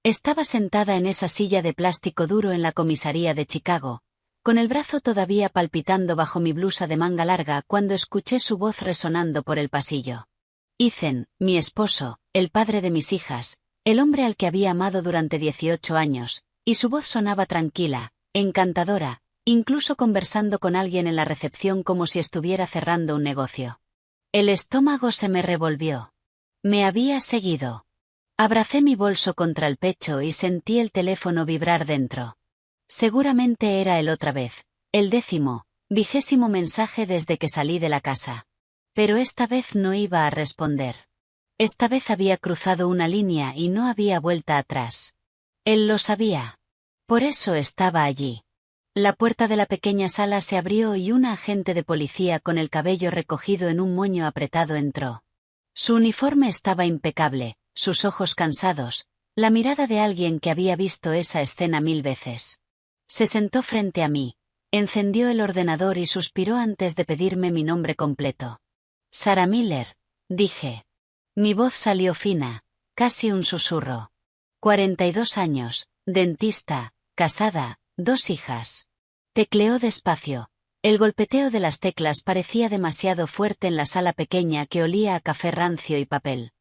Estaba sentada en esa silla de plástico duro en la comisaría de Chicago, con el brazo todavía palpitando bajo mi blusa de manga larga cuando escuché su voz resonando por el pasillo. Ethan, mi esposo, el padre de mis hijas, el hombre al que había amado durante 18 años, y su voz sonaba tranquila, encantadora, incluso conversando con alguien en la recepción como si estuviera cerrando un negocio. El estómago se me revolvió. Me había seguido. Abracé mi bolso contra el pecho y sentí el teléfono vibrar dentro. Seguramente era el otra vez, el 10º mensaje desde que salí de la casa. Pero esta vez no iba a responder. Esta vez había cruzado una línea y no había vuelta atrás. Él lo sabía. Por eso estaba allí. La puerta de la pequeña sala se abrió y una agente de policía con el cabello recogido en un moño apretado entró. Su uniforme estaba impecable, sus ojos cansados, la mirada de alguien que había visto esa escena 1000 veces. Se sentó frente a mí, encendió el ordenador y suspiró antes de pedirme mi nombre completo. Sarah Miller, dije. Mi voz salió fina, casi un susurro. 42 años, dentista, casada, 2 hijas. Tecleó despacio. El golpeteo de las teclas parecía demasiado fuerte en la sala pequeña que olía a café rancio y papel.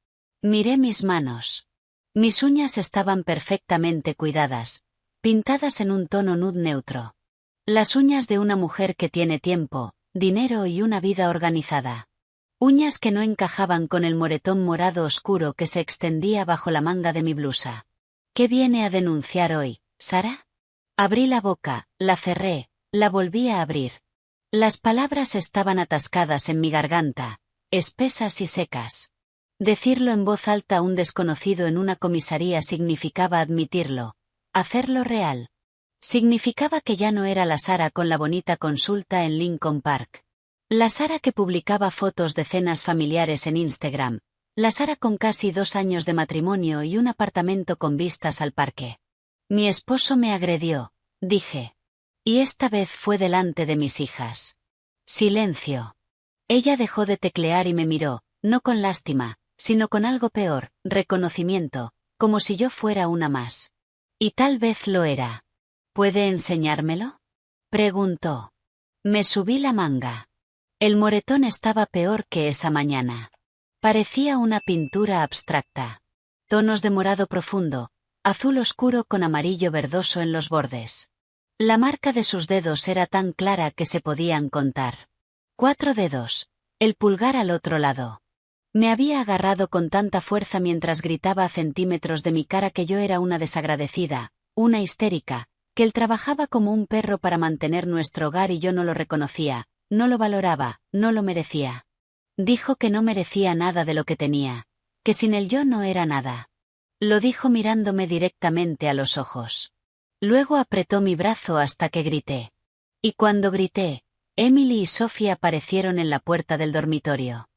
Miré mis manos. Mis uñas estaban perfectamente cuidadas, pintadas en un tono nude neutro. Las uñas de una mujer que tiene tiempo, dinero y una vida organizada. Uñas que no encajaban con el moretón morado oscuro que se extendía bajo la manga de mi blusa. ¿Qué viene a denunciar hoy, Sarah? Abrí la boca, la cerré, la volví a abrir. Las palabras estaban atascadas en mi garganta, espesas y secas. Decirlo en voz alta a un desconocido en una comisaría significaba admitirlo, hacerlo real. Significaba que ya no era la Sarah con la bonita consulta en Lincoln Park. La Sarah que publicaba fotos de cenas familiares en Instagram. La Sarah con casi 2 años de matrimonio y un apartamento con vistas al parque. Mi esposo me agredió, dije. Y esta vez fue delante de mis hijas. Silencio. Ella dejó de teclear y me miró, no con lástima, sino con algo peor, reconocimiento, como si yo fuera una más. Y tal vez lo era. ¿Puede enseñármelo? Preguntó. Me subí la manga. El moretón estaba peor que esa mañana. Parecía una pintura abstracta. Tonos de morado profundo, azul oscuro con amarillo verdoso en los bordes. La marca de sus dedos era tan clara que se podían contar. 4 dedos, el pulgar al otro lado. Me había agarrado con tanta fuerza mientras gritaba a centímetros de mi cara que yo era una desagradecida, una histérica, que él trabajaba como un perro para mantener nuestro hogar y yo no lo reconocía, no lo valoraba, no lo merecía. Dijo que no merecía nada de lo que tenía, que sin él yo no era nada. Lo dijo mirándome directamente a los ojos. Luego apretó mi brazo hasta que grité. Y cuando grité, Emily y Sophie aparecieron en la puerta del dormitorio.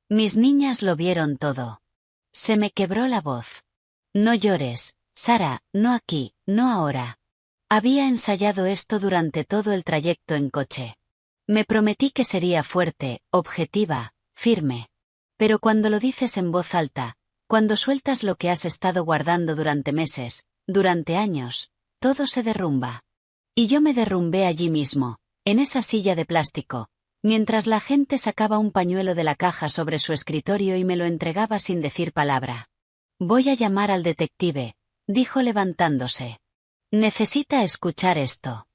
Mis niñas lo vieron todo. Se me quebró la voz. No llores, Sarah, no aquí, no ahora. Había ensayado esto durante todo el trayecto en coche. Me prometí que sería fuerte, objetiva, firme. Pero cuando lo dices en voz alta, cuando sueltas lo que has estado guardando durante meses, durante años, todo se derrumba. Y yo me derrumbé allí mismo, en esa silla de plástico, mientras la gente sacaba un pañuelo de la caja sobre su escritorio y me lo entregaba sin decir palabra. Voy a llamar al detective, dijo levantándose. Necesita escuchar esto.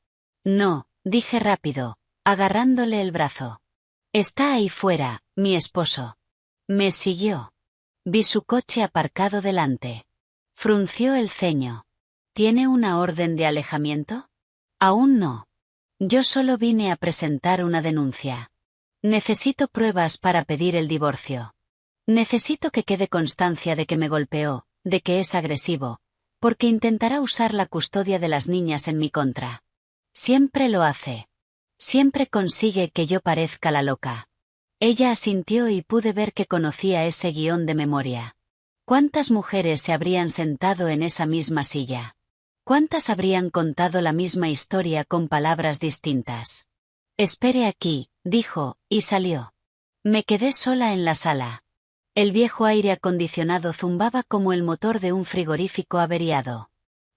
No, dije rápido, agarrándole el brazo. Está ahí fuera, mi esposo. Me siguió. Vi su coche aparcado delante. Frunció el ceño. ¿Tiene una orden de alejamiento? Aún no. Yo solo vine a presentar una denuncia. Necesito pruebas para pedir el divorcio. Necesito que quede constancia de que me golpeó, de que es agresivo, porque intentará usar la custodia de las niñas en mi contra. Siempre lo hace. Siempre consigue que yo parezca la loca. Ella asintió y pude ver que conocía ese guión de memoria. ¿Cuántas mujeres se habrían sentado en esa misma silla? ¿Cuántas habrían contado la misma historia con palabras distintas? Espere aquí, dijo, y salió. Me quedé sola en la sala. El viejo aire acondicionado zumbaba como el motor de un frigorífico averiado.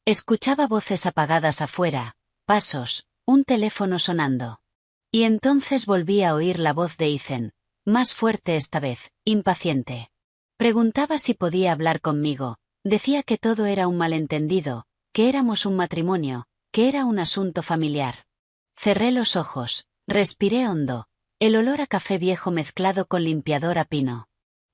Escuchaba voces apagadas afuera, pasos, un teléfono sonando. Y entonces volví a oír la voz de Ethan, más fuerte esta vez, impaciente. Preguntaba si podía hablar conmigo, decía que todo era un malentendido, que éramos un matrimonio, que era un asunto familiar. Cerré los ojos, respiré hondo, el olor a café viejo mezclado con limpiador a pino.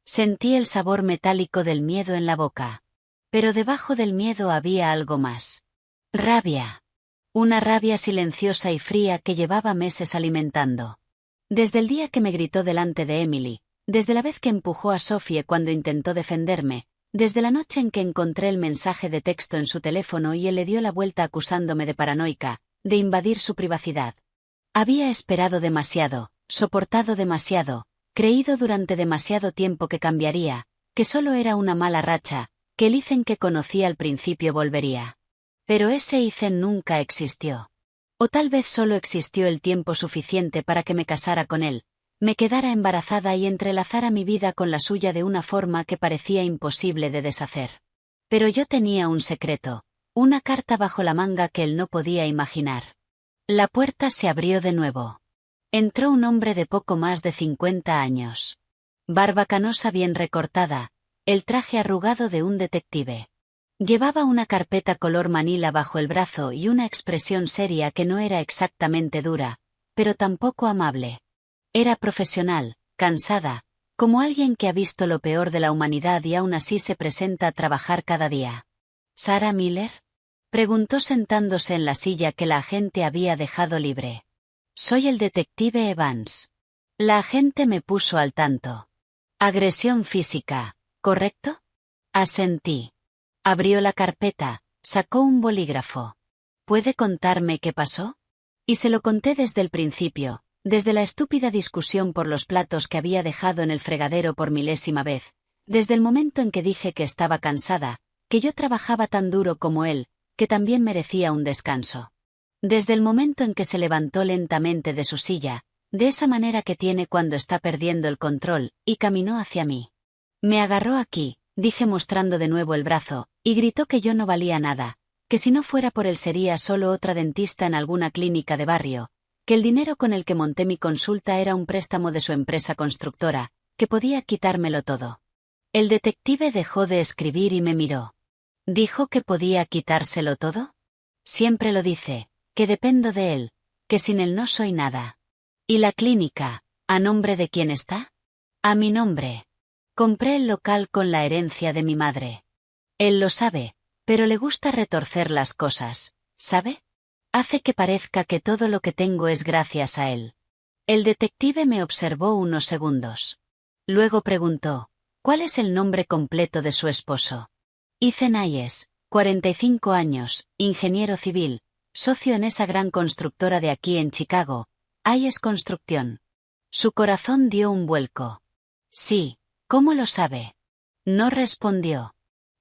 Sentí el sabor metálico del miedo en la boca. Pero debajo del miedo había algo más. Rabia. Una rabia silenciosa y fría que llevaba meses alimentando. Desde el día que me gritó delante de Emily, desde la vez que empujó a Sophie cuando intentó defenderme, desde la noche en que encontré el mensaje de texto en su teléfono y él le dio la vuelta acusándome de paranoica, de invadir su privacidad. Había esperado demasiado, soportado demasiado, creído durante demasiado tiempo que cambiaría, que solo era una mala racha, que el Ethan que conocí al principio volvería. Pero ese Ethan nunca existió. O tal vez solo existió el tiempo suficiente para que me casara con él, me quedara embarazada y entrelazara mi vida con la suya de una forma que parecía imposible de deshacer. Pero yo tenía un secreto, una carta bajo la manga que él no podía imaginar. La puerta se abrió de nuevo. Entró un hombre de poco más de 50 años. Barba canosa bien recortada, el traje arrugado de un detective. Llevaba una carpeta color manila bajo el brazo y una expresión seria que no era exactamente dura, pero tampoco amable. Era profesional, cansada, como alguien que ha visto lo peor de la humanidad y aún así se presenta a trabajar cada día. ¿Sarah Miller? Preguntó sentándose en la silla que la agente había dejado libre. Soy el detective Evans. La agente me puso al tanto. Agresión física, ¿correcto? Asentí. Abrió la carpeta, sacó un bolígrafo. ¿Puede contarme qué pasó? Y se lo conté desde el principio, desde la estúpida discusión por los platos que había dejado en el fregadero por milésima vez, desde el momento en que dije que estaba cansada, que yo trabajaba tan duro como él, que también merecía un descanso. Desde el momento en que se levantó lentamente de su silla, de esa manera que tiene cuando está perdiendo el control, y caminó hacia mí. Me agarró aquí, dije mostrando de nuevo el brazo, y gritó que yo no valía nada, que si no fuera por él sería solo otra dentista en alguna clínica de barrio, que el dinero con el que monté mi consulta era un préstamo de su empresa constructora, que podía quitármelo todo. El detective dejó de escribir y me miró. ¿Dijo que podía quitárselo todo? Siempre lo dice, que dependo de él, que sin él no soy nada. ¿Y la clínica, a nombre de quién está? A mi nombre. Compré el local con la herencia de mi madre. Él lo sabe, pero le gusta retorcer las cosas, ¿sabe? Hace que parezca que todo lo que tengo es gracias a él. El detective me observó unos segundos. Luego preguntó, ¿cuál es el nombre completo de su esposo? Ethan Hayes, 45 años, ingeniero civil, socio en esa gran constructora de aquí en Chicago, Hayes Construcción. Su corazón dio un vuelco. Sí, ¿cómo lo sabe? No respondió.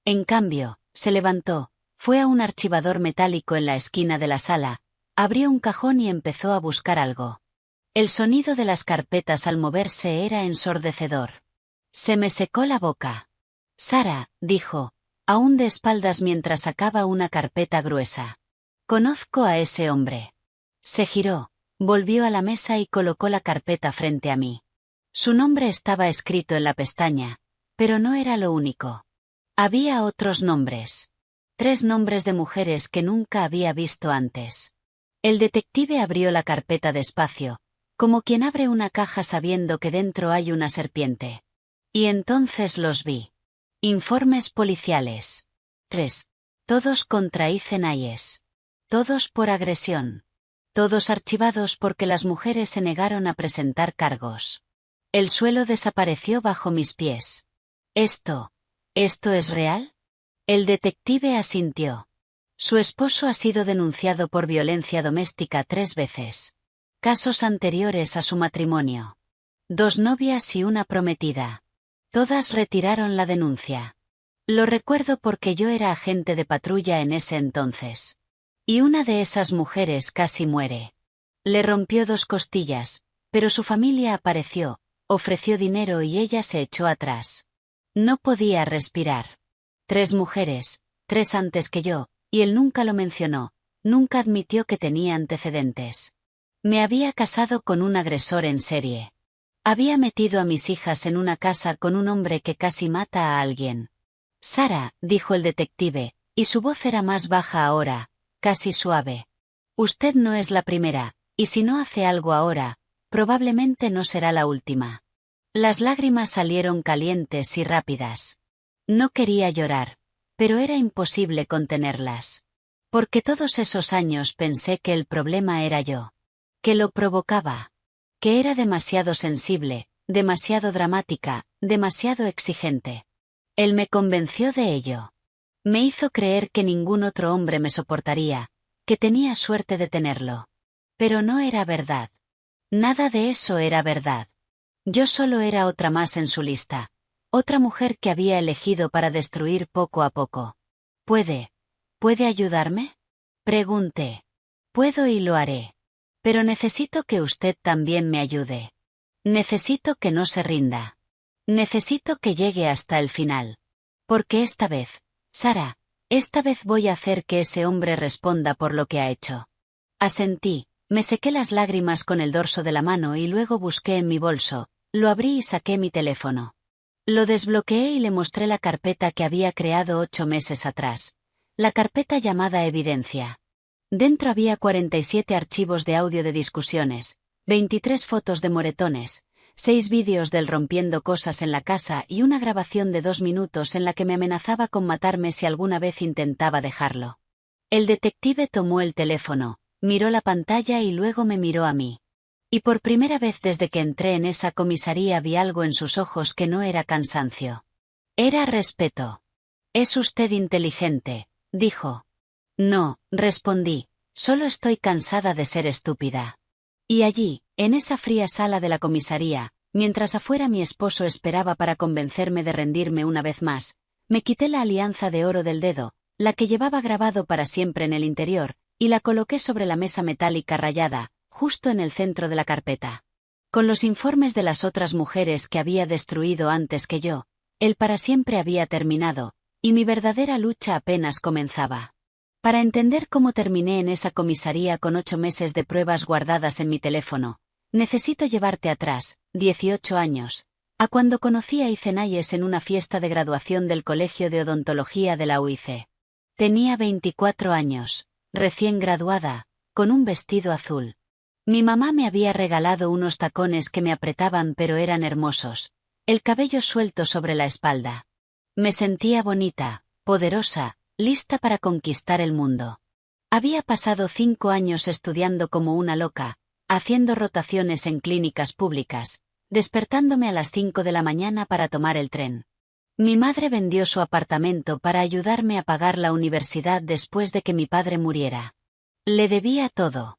En cambio, se levantó, fue a un archivador metálico en la esquina de la sala, abrió un cajón y empezó a buscar algo. El sonido de las carpetas al moverse era ensordecedor. Se me secó la boca. Sarah, dijo, aún de espaldas mientras sacaba una carpeta gruesa. Conozco a ese hombre. Se giró, volvió a la mesa y colocó la carpeta frente a mí. Su nombre estaba escrito en la pestaña, pero no era lo único. Había otros nombres. 3 nombres de mujeres que nunca había visto antes. El detective abrió la carpeta despacio, como quien abre una caja sabiendo que dentro hay una serpiente. Y entonces los vi. Informes policiales. 3. Todos contra Ethan Hayes. Todos por agresión. Todos archivados porque las mujeres se negaron a presentar cargos. El suelo desapareció bajo mis pies. ¿Esto es real? El detective asintió. Su esposo ha sido denunciado por violencia doméstica 3 veces. Casos anteriores a su matrimonio. 2 novias y una prometida. Todas retiraron la denuncia. Lo recuerdo porque yo era agente de patrulla en ese entonces. Y una de esas mujeres casi muere. Le rompió 2 costillas, pero su familia apareció, ofreció dinero y ella se echó atrás. No podía respirar. 3 mujeres, 3 antes que yo, y él nunca lo mencionó, nunca admitió que tenía antecedentes. Me había casado con un agresor en serie. Había metido a mis hijas en una casa con un hombre que casi mata a alguien. Sara, dijo el detective, y su voz era más baja ahora, casi suave. Usted no es la primera, y si no hace algo ahora, probablemente no será la última. Las lágrimas salieron calientes y rápidas. No quería llorar, pero era imposible contenerlas. Porque todos esos años pensé que el problema era yo. Que lo provocaba. Que era demasiado sensible, demasiado dramática, demasiado exigente. Él me convenció de ello. Me hizo creer que ningún otro hombre me soportaría, que tenía suerte de tenerlo. Pero no era verdad. Nada de eso era verdad. Yo solo era otra más en su lista. Otra mujer que había elegido para destruir poco a poco. ¿Puede ayudarme? Pregunté. Puedo y lo haré. Pero necesito que usted también me ayude. Necesito que no se rinda. Necesito que llegue hasta el final. Porque esta vez, Sara, esta vez voy a hacer que ese hombre responda por lo que ha hecho. Asentí, me sequé las lágrimas con el dorso de la mano y luego busqué en mi bolso, lo abrí y saqué mi teléfono. Lo desbloqueé y le mostré la carpeta que había creado 8 meses atrás. La carpeta llamada Evidencia. Dentro había 47 archivos de audio de discusiones, 23 fotos de moretones, 6 vídeos del rompiendo cosas en la casa y una grabación de 2 minutos en la que me amenazaba con matarme si alguna vez intentaba dejarlo. El detective tomó el teléfono, miró la pantalla y luego me miró a mí. Y por primera vez desde que entré en esa comisaría vi algo en sus ojos que no era cansancio. Era respeto. «Es usted inteligente», dijo. «No», respondí, «solo estoy cansada de ser estúpida». Y allí, en esa fría sala de la comisaría, mientras afuera mi esposo esperaba para convencerme de rendirme una vez más, me quité la alianza de oro del dedo, la que llevaba grabado para siempre en el interior, y la coloqué sobre la mesa metálica rayada, justo en el centro de la carpeta. Con los informes de las otras mujeres que había destruido antes que yo, el para siempre había terminado, y mi verdadera lucha apenas comenzaba. Para entender cómo terminé en esa comisaría con 8 meses de pruebas guardadas en mi teléfono, necesito llevarte atrás, 18 años, a cuando conocí a Icenayes en una fiesta de graduación del Colegio de Odontología de la UIC. Tenía 24 años, recién graduada, con un vestido azul. Mi mamá me había regalado unos tacones que me apretaban pero eran hermosos, el cabello suelto sobre la espalda. Me sentía bonita, poderosa, lista para conquistar el mundo. Había pasado 5 años estudiando como una loca, haciendo rotaciones en clínicas públicas, despertándome a las 5 de la mañana para tomar el tren. Mi madre vendió su apartamento para ayudarme a pagar la universidad después de que mi padre muriera. Le debía todo.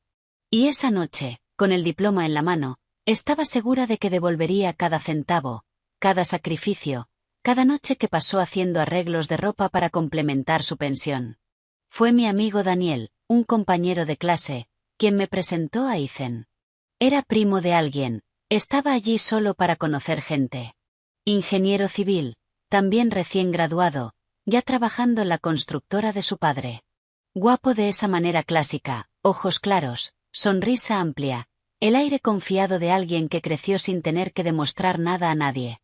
Y esa noche, con el diploma en la mano, estaba segura de que devolvería cada centavo, cada sacrificio, cada noche que pasó haciendo arreglos de ropa para complementar su pensión. Fue mi amigo Daniel, un compañero de clase, quien me presentó a Icen. Era primo de alguien, estaba allí solo para conocer gente. Ingeniero civil, también recién graduado, ya trabajando en la constructora de su padre. Guapo de esa manera clásica, ojos claros, sonrisa amplia, el aire confiado de alguien que creció sin tener que demostrar nada a nadie.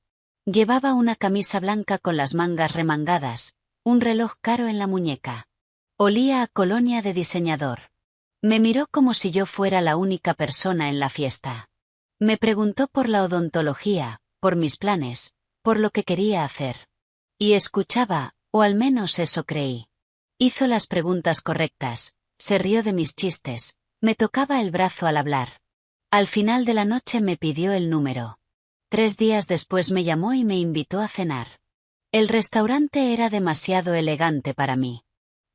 Llevaba una camisa blanca con las mangas remangadas, un reloj caro en la muñeca. Olía a colonia de diseñador. Me miró como si yo fuera la única persona en la fiesta. Me preguntó por la odontología, por mis planes, por lo que quería hacer. Y escuchaba, o al menos eso creí. Hizo las preguntas correctas, se rió de mis chistes, me tocaba el brazo al hablar. Al final de la noche me pidió el número. 3 días después me llamó y me invitó a cenar. El restaurante era demasiado elegante para mí.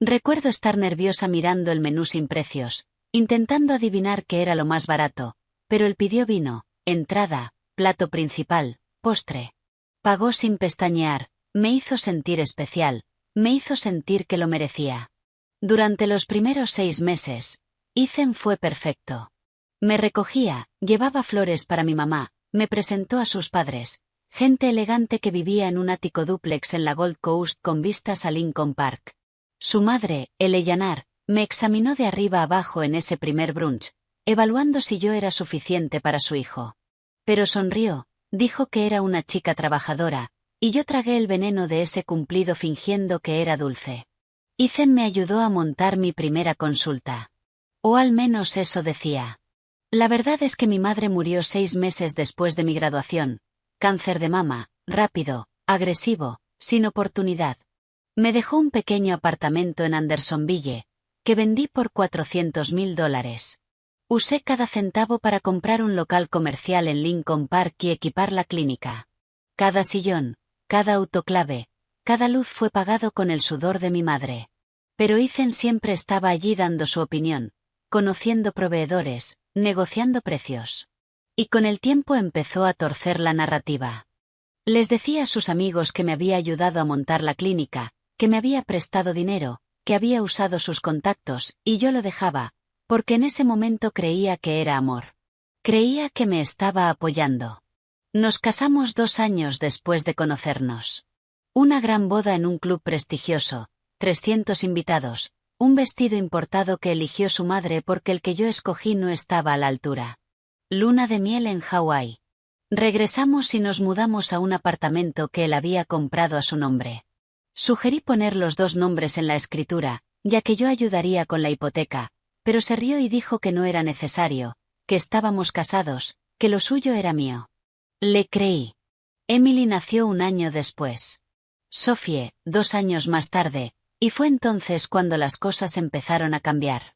Recuerdo estar nerviosa mirando el menú sin precios, intentando adivinar qué era lo más barato, pero él pidió vino, entrada, plato principal, postre. Pagó sin pestañear, me hizo sentir especial, me hizo sentir que lo merecía. Durante los primeros 6 meses, Ethan fue perfecto. Me recogía, llevaba flores para mi mamá, me presentó a sus padres, gente elegante que vivía en un ático dúplex en la Gold Coast con vistas a Lincoln Park. Su madre, Eleanor, me examinó de arriba abajo en ese primer brunch, evaluando si yo era suficiente para su hijo. Pero sonrió, dijo que era una chica trabajadora, y yo tragué el veneno de ese cumplido fingiendo que era dulce. Ethan me ayudó a montar mi primera consulta. O al menos eso decía. La verdad es que mi madre murió 6 meses después de mi graduación. Cáncer de mama, rápido, agresivo, sin oportunidad. Me dejó un pequeño apartamento en Andersonville, que vendí por $400,000. Usé cada centavo para comprar un local comercial en Lincoln Park y equipar la clínica. Cada sillón, cada autoclave, cada luz fue pagado con el sudor de mi madre. Pero Ethan siempre estaba allí dando su opinión, conociendo proveedores, negociando precios. Y con el tiempo empezó a torcer la narrativa. Les decía a sus amigos que me había ayudado a montar la clínica, que me había prestado dinero, que había usado sus contactos, y yo lo dejaba, porque en ese momento creía que era amor. Creía que me estaba apoyando. Nos casamos 2 años después de conocernos. Una gran boda en un club prestigioso, 300 invitados, un vestido importado que eligió su madre porque el que yo escogí no estaba a la altura. Luna de miel en Hawái. Regresamos y nos mudamos a un apartamento que él había comprado a su nombre. Sugerí poner los 2 nombres en la escritura, ya que yo ayudaría con la hipoteca, pero se rió y dijo que no era necesario, que estábamos casados, que lo suyo era mío. Le creí. Emily nació 1 año después. Sophie, 2 años más tarde, y fue entonces cuando las cosas empezaron a cambiar.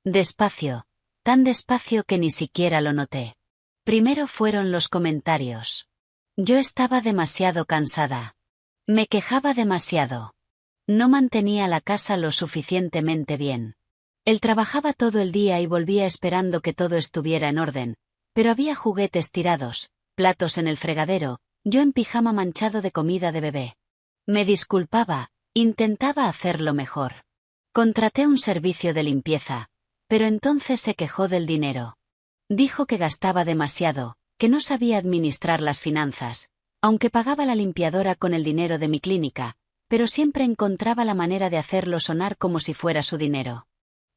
Despacio, tan despacio que ni siquiera lo noté. Primero fueron los comentarios. Yo estaba demasiado cansada. Me quejaba demasiado. No mantenía la casa lo suficientemente bien. Él trabajaba todo el día y volvía esperando que todo estuviera en orden, pero había juguetes tirados, platos en el fregadero, yo en pijama manchado de comida de bebé. Me disculpaba, intentaba hacerlo mejor. Contraté un servicio de limpieza, pero entonces se quejó del dinero. Dijo que gastaba demasiado, que no sabía administrar las finanzas, aunque pagaba la limpiadora con el dinero de mi clínica, pero siempre encontraba la manera de hacerlo sonar como si fuera su dinero.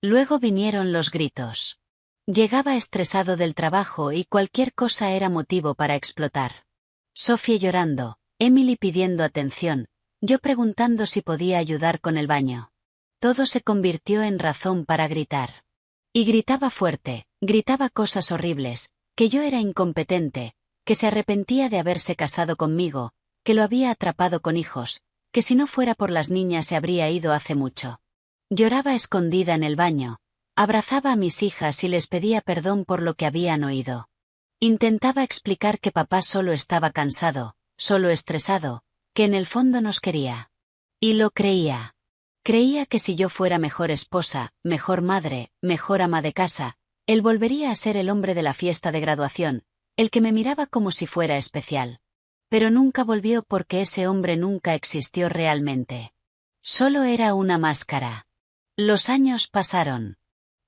Luego vinieron los gritos. Llegaba estresado del trabajo y cualquier cosa era motivo para explotar. Sophie llorando, Emily pidiendo atención, yo preguntando si podía ayudar con el baño. Todo se convirtió en razón para gritar. Y gritaba fuerte, gritaba cosas horribles, que yo era incompetente, que se arrepentía de haberse casado conmigo, que lo había atrapado con hijos, que si no fuera por las niñas se habría ido hace mucho. Lloraba escondida en el baño, abrazaba a mis hijas y les pedía perdón por lo que habían oído. Intentaba explicar que papá solo estaba cansado, solo estresado, que en el fondo nos quería. Y lo creía. Creía que si yo fuera mejor esposa, mejor madre, mejor ama de casa, él volvería a ser el hombre de la fiesta de graduación, el que me miraba como si fuera especial. Pero nunca volvió porque ese hombre nunca existió realmente. Solo era una máscara. Los años pasaron.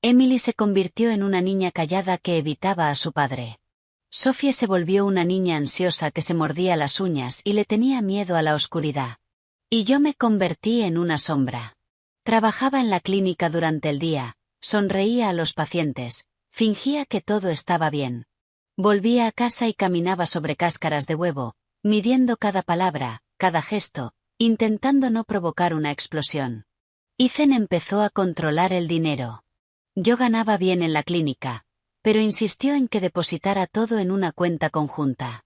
Emily se convirtió en una niña callada que evitaba a su padre. Sophie se volvió una niña ansiosa que se mordía las uñas y le tenía miedo a la oscuridad. Y yo me convertí en una sombra. Trabajaba en la clínica durante el día, sonreía a los pacientes, fingía que todo estaba bien. Volvía a casa y caminaba sobre cáscaras de huevo, midiendo cada palabra, cada gesto, intentando no provocar una explosión. Ethan empezó a controlar el dinero. Yo ganaba bien en la clínica, pero insistió en que depositara todo en una cuenta conjunta.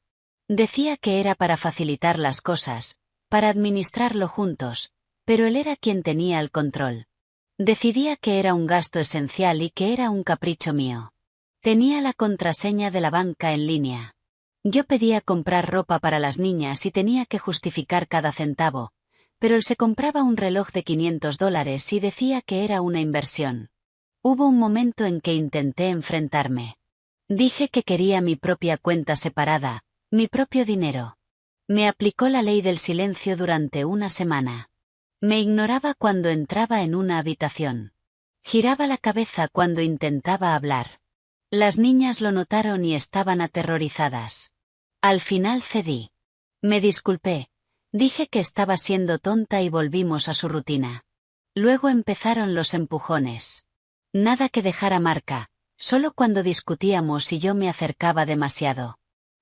Decía que era para facilitar las cosas, para administrarlo juntos, pero él era quien tenía el control. Decidía que era un gasto esencial y que era un capricho mío. Tenía la contraseña de la banca en línea. Yo pedía comprar ropa para las niñas y tenía que justificar cada centavo, pero él se compraba un reloj de $500 y decía que era una inversión. Hubo un momento en que intenté enfrentarme. Dije que quería mi propia cuenta separada, mi propio dinero. Me aplicó la ley del silencio durante una semana. Me ignoraba cuando entraba en una habitación. Giraba la cabeza cuando intentaba hablar. Las niñas lo notaron y estaban aterrorizadas. Al final cedí. Me disculpé. Dije que estaba siendo tonta y volvimos a su rutina. Luego empezaron los empujones. Nada que dejara marca, solo cuando discutíamos y yo me acercaba demasiado.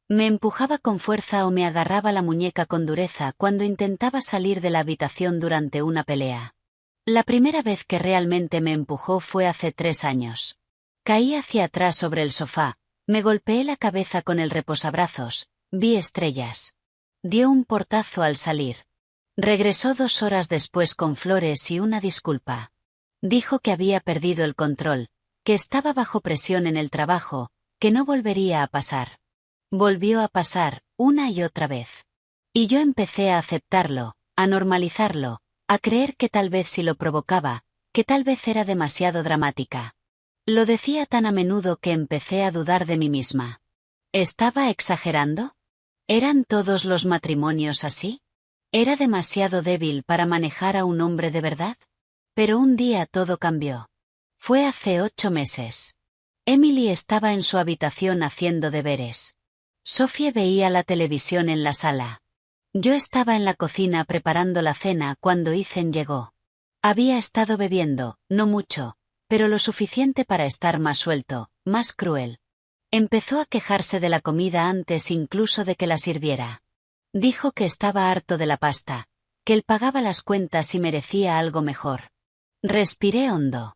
Me empujaba con fuerza o me agarraba la muñeca con dureza cuando intentaba salir de la habitación durante una pelea. La primera vez que realmente me empujó fue hace 3 años. Caí hacia atrás sobre el sofá, me golpeé la cabeza con el reposabrazos, vi estrellas. Dio un portazo al salir. Regresó 2 horas después con flores y una disculpa. Dijo que había perdido el control, que estaba bajo presión en el trabajo, que no volvería a pasar. Volvió a pasar, una y otra vez. Y yo empecé a aceptarlo, a normalizarlo, a creer que tal vez si lo provocaba, que tal vez era demasiado dramática. Lo decía tan a menudo que empecé a dudar de mí misma. ¿Estaba exagerando? ¿Eran todos los matrimonios así? ¿Era demasiado débil para manejar a un hombre de verdad? Pero un día todo cambió. Fue hace 8 meses. Emily estaba en su habitación haciendo deberes. Sophie veía la televisión en la sala. Yo estaba en la cocina preparando la cena cuando Ethan llegó. Había estado bebiendo, no mucho, pero lo suficiente para estar más suelto, más cruel. Empezó a quejarse de la comida antes incluso de que la sirviera. Dijo que estaba harto de la pasta, que él pagaba las cuentas y merecía algo mejor. Respiré hondo.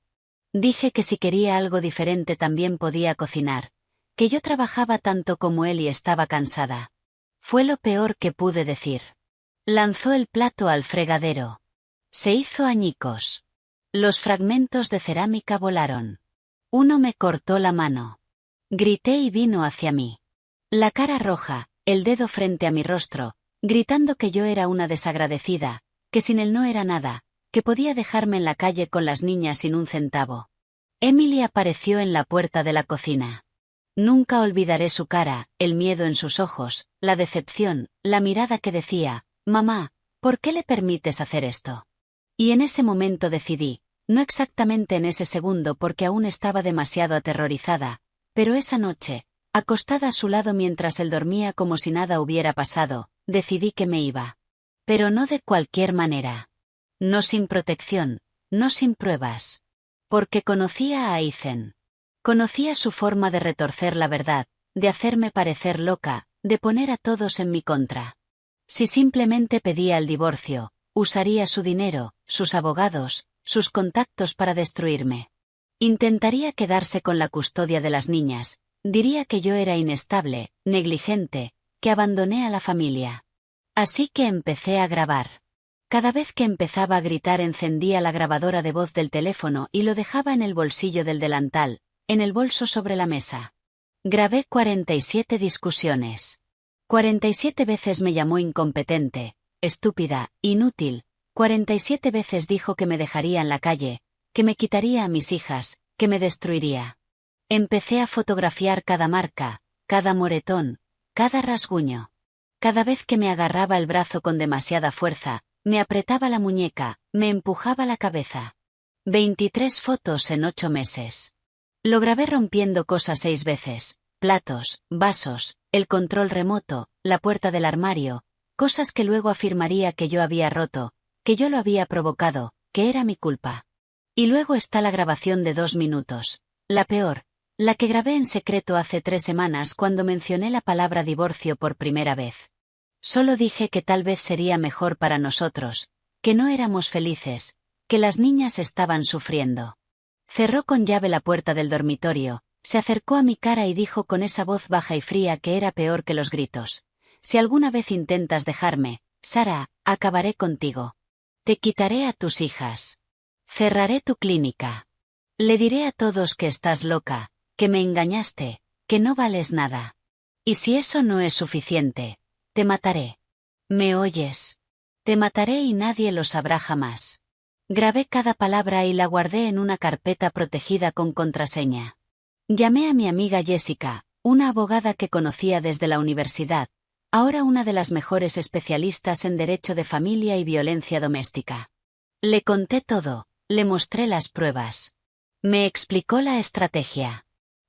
Dije que si quería algo diferente también podía cocinar, que yo trabajaba tanto como él y estaba cansada. Fue lo peor que pude decir. Lanzó el plato al fregadero. Se hizo añicos. Los fragmentos de cerámica volaron. Uno me cortó la mano. Grité y vino hacia mí. La cara roja, el dedo frente a mi rostro, gritando que yo era una desagradecida, que sin él no era nada, que podía dejarme en la calle con las niñas sin un centavo. Emily apareció en la puerta de la cocina. Nunca olvidaré su cara, el miedo en sus ojos, la decepción, la mirada que decía, «Mamá, ¿por qué le permites hacer esto?» Y en ese momento decidí, no exactamente en ese segundo porque aún estaba demasiado aterrorizada, pero esa noche, acostada a su lado mientras él dormía como si nada hubiera pasado, decidí que me iba. Pero no de cualquier manera. No sin protección, no sin pruebas. Porque conocía a Ethan. Conocía su forma de retorcer la verdad, de hacerme parecer loca, de poner a todos en mi contra. Si simplemente pedía el divorcio, usaría su dinero, sus abogados, sus contactos para destruirme. Intentaría quedarse con la custodia de las niñas, diría que yo era inestable, negligente, que abandoné a la familia. Así que empecé a grabar. Cada vez que empezaba a gritar encendía la grabadora de voz del teléfono y lo dejaba en el bolsillo del delantal, en el bolso sobre la mesa. Grabé 47 discusiones. 47 veces me llamó incompetente, estúpida, inútil, 47 veces dijo que me dejaría en la calle, que me quitaría a mis hijas, que me destruiría. Empecé a fotografiar cada marca, cada moretón, cada rasguño. Cada vez que me agarraba el brazo con demasiada fuerza, me apretaba la muñeca, me empujaba la cabeza. 23 fotos en 8 meses. Lo grabé rompiendo cosas 6 veces, platos, vasos, el control remoto, la puerta del armario, cosas que luego afirmaría que yo había roto, que yo lo había provocado, que era mi culpa. Y luego está la grabación de 2 minutos, la peor, la que grabé en secreto hace 3 semanas cuando mencioné la palabra divorcio por primera vez. Solo dije que tal vez sería mejor para nosotros, que no éramos felices, que las niñas estaban sufriendo. Cerró con llave la puerta del dormitorio, se acercó a mi cara y dijo con esa voz baja y fría que era peor que los gritos: «Si alguna vez intentas dejarme, Sarah, acabaré contigo. Te quitaré a tus hijas. Cerraré tu clínica. Le diré a todos que estás loca, que me engañaste, que no vales nada. Y si eso no es suficiente, te mataré. ¿Me oyes? Te mataré y nadie lo sabrá jamás». Grabé cada palabra y la guardé en una carpeta protegida con contraseña. Llamé a mi amiga Jessica, una abogada que conocía desde la universidad, ahora una de las mejores especialistas en derecho de familia y violencia doméstica. Le conté todo, le mostré las pruebas. Me explicó la estrategia.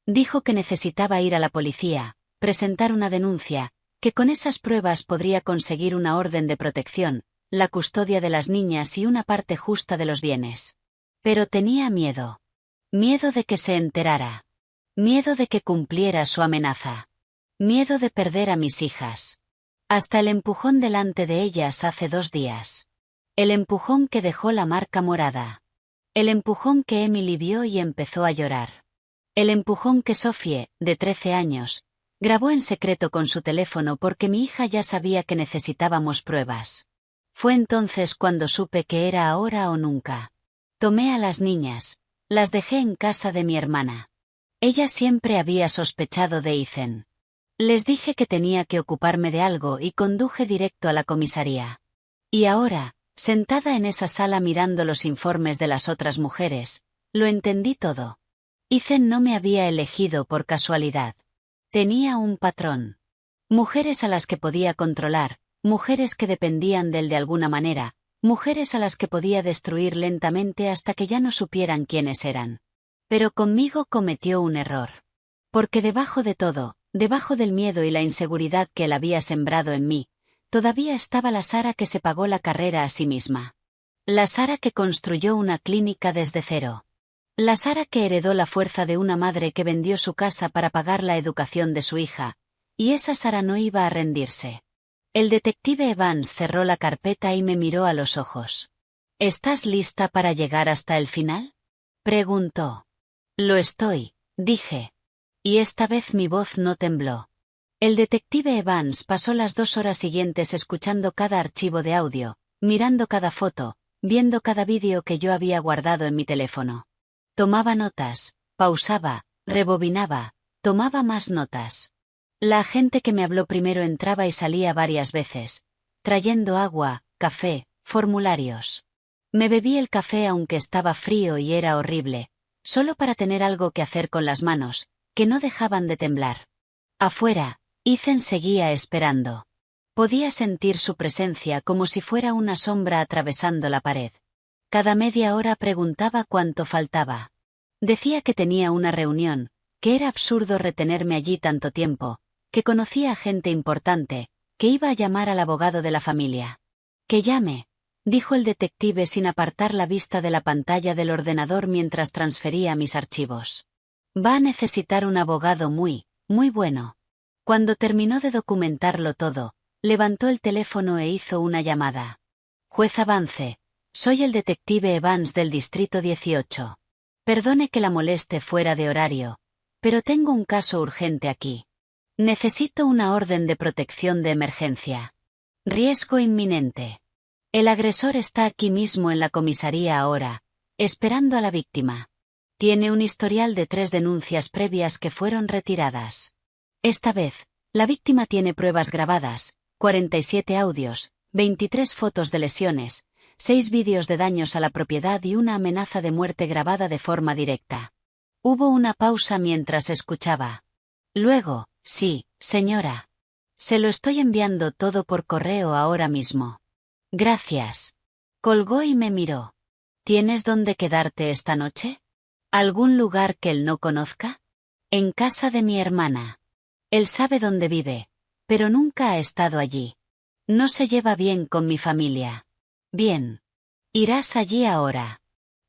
Dijo que necesitaba ir a la policía, presentar una denuncia, que con esas pruebas podría conseguir una orden de protección, la custodia de las niñas y una parte justa de los bienes. Pero tenía miedo. Miedo de que se enterara. Miedo de que cumpliera su amenaza. Miedo de perder a mis hijas. Hasta el empujón delante de ellas hace 2 días. El empujón que dejó la marca morada. El empujón que Emily vio y empezó a llorar. El empujón que Sophie, de 13 años, grabó en secreto con su teléfono porque mi hija ya sabía que necesitábamos pruebas. Fue entonces cuando supe que era ahora o nunca. Tomé a las niñas, las dejé en casa de mi hermana. Ella siempre había sospechado de Ethan. Les dije que tenía que ocuparme de algo y conduje directo a la comisaría. Y ahora, sentada en esa sala mirando los informes de las otras mujeres, lo entendí todo. Ethan no me había elegido por casualidad. Tenía un patrón. Mujeres a las que podía controlar, mujeres que dependían de él de alguna manera, mujeres a las que podía destruir lentamente hasta que ya no supieran quiénes eran. Pero conmigo cometió un error. Porque debajo de todo, debajo del miedo y la inseguridad que él había sembrado en mí, todavía estaba la Sara que se pagó la carrera a sí misma. La Sara que construyó una clínica desde cero. La Sara que heredó la fuerza de una madre que vendió su casa para pagar la educación de su hija, y esa Sara no iba a rendirse. El detective Evans cerró la carpeta y me miró a los ojos. ¿Estás lista para llegar hasta el final?, preguntó. Lo estoy, dije. Y esta vez mi voz no tembló. El detective Evans pasó las 2 horas siguientes escuchando cada archivo de audio, mirando cada foto, viendo cada vídeo que yo había guardado en mi teléfono. Tomaba notas, pausaba, rebobinaba, tomaba más notas. La agente que me habló primero entraba y salía varias veces, trayendo agua, café, formularios. Me bebí el café aunque estaba frío y era horrible, solo para tener algo que hacer con las manos, que no dejaban de temblar. Afuera, Ethan seguía esperando. Podía sentir su presencia como si fuera una sombra atravesando la pared. Cada media hora preguntaba cuánto faltaba. Decía que tenía una reunión, que era absurdo retenerme allí tanto tiempo, que conocía a gente importante, que iba a llamar al abogado de la familia. Que llame, dijo el detective sin apartar la vista de la pantalla del ordenador mientras transfería mis archivos. Va a necesitar un abogado muy, muy bueno. Cuando terminó de documentarlo todo, levantó el teléfono e hizo una llamada. Juez Avance, soy el detective Evans del Distrito 18. Perdone que la moleste fuera de horario, pero tengo un caso urgente aquí. Necesito una orden de protección de emergencia. Riesgo inminente. El agresor está aquí mismo en la comisaría ahora, esperando a la víctima. Tiene un historial de 3 denuncias previas que fueron retiradas. Esta vez, la víctima tiene pruebas grabadas, 47 audios, 23 fotos de lesiones, 6 vídeos de daños a la propiedad y una amenaza de muerte grabada de forma directa. Hubo una pausa mientras escuchaba. Luego, sí, señora. Se lo estoy enviando todo por correo ahora mismo. Gracias. Colgó y me miró. ¿Tienes dónde quedarte esta noche? ¿Algún lugar que él no conozca? En casa de mi hermana. Él sabe dónde vive, pero nunca ha estado allí. No se lleva bien con mi familia. Bien. Irás allí ahora.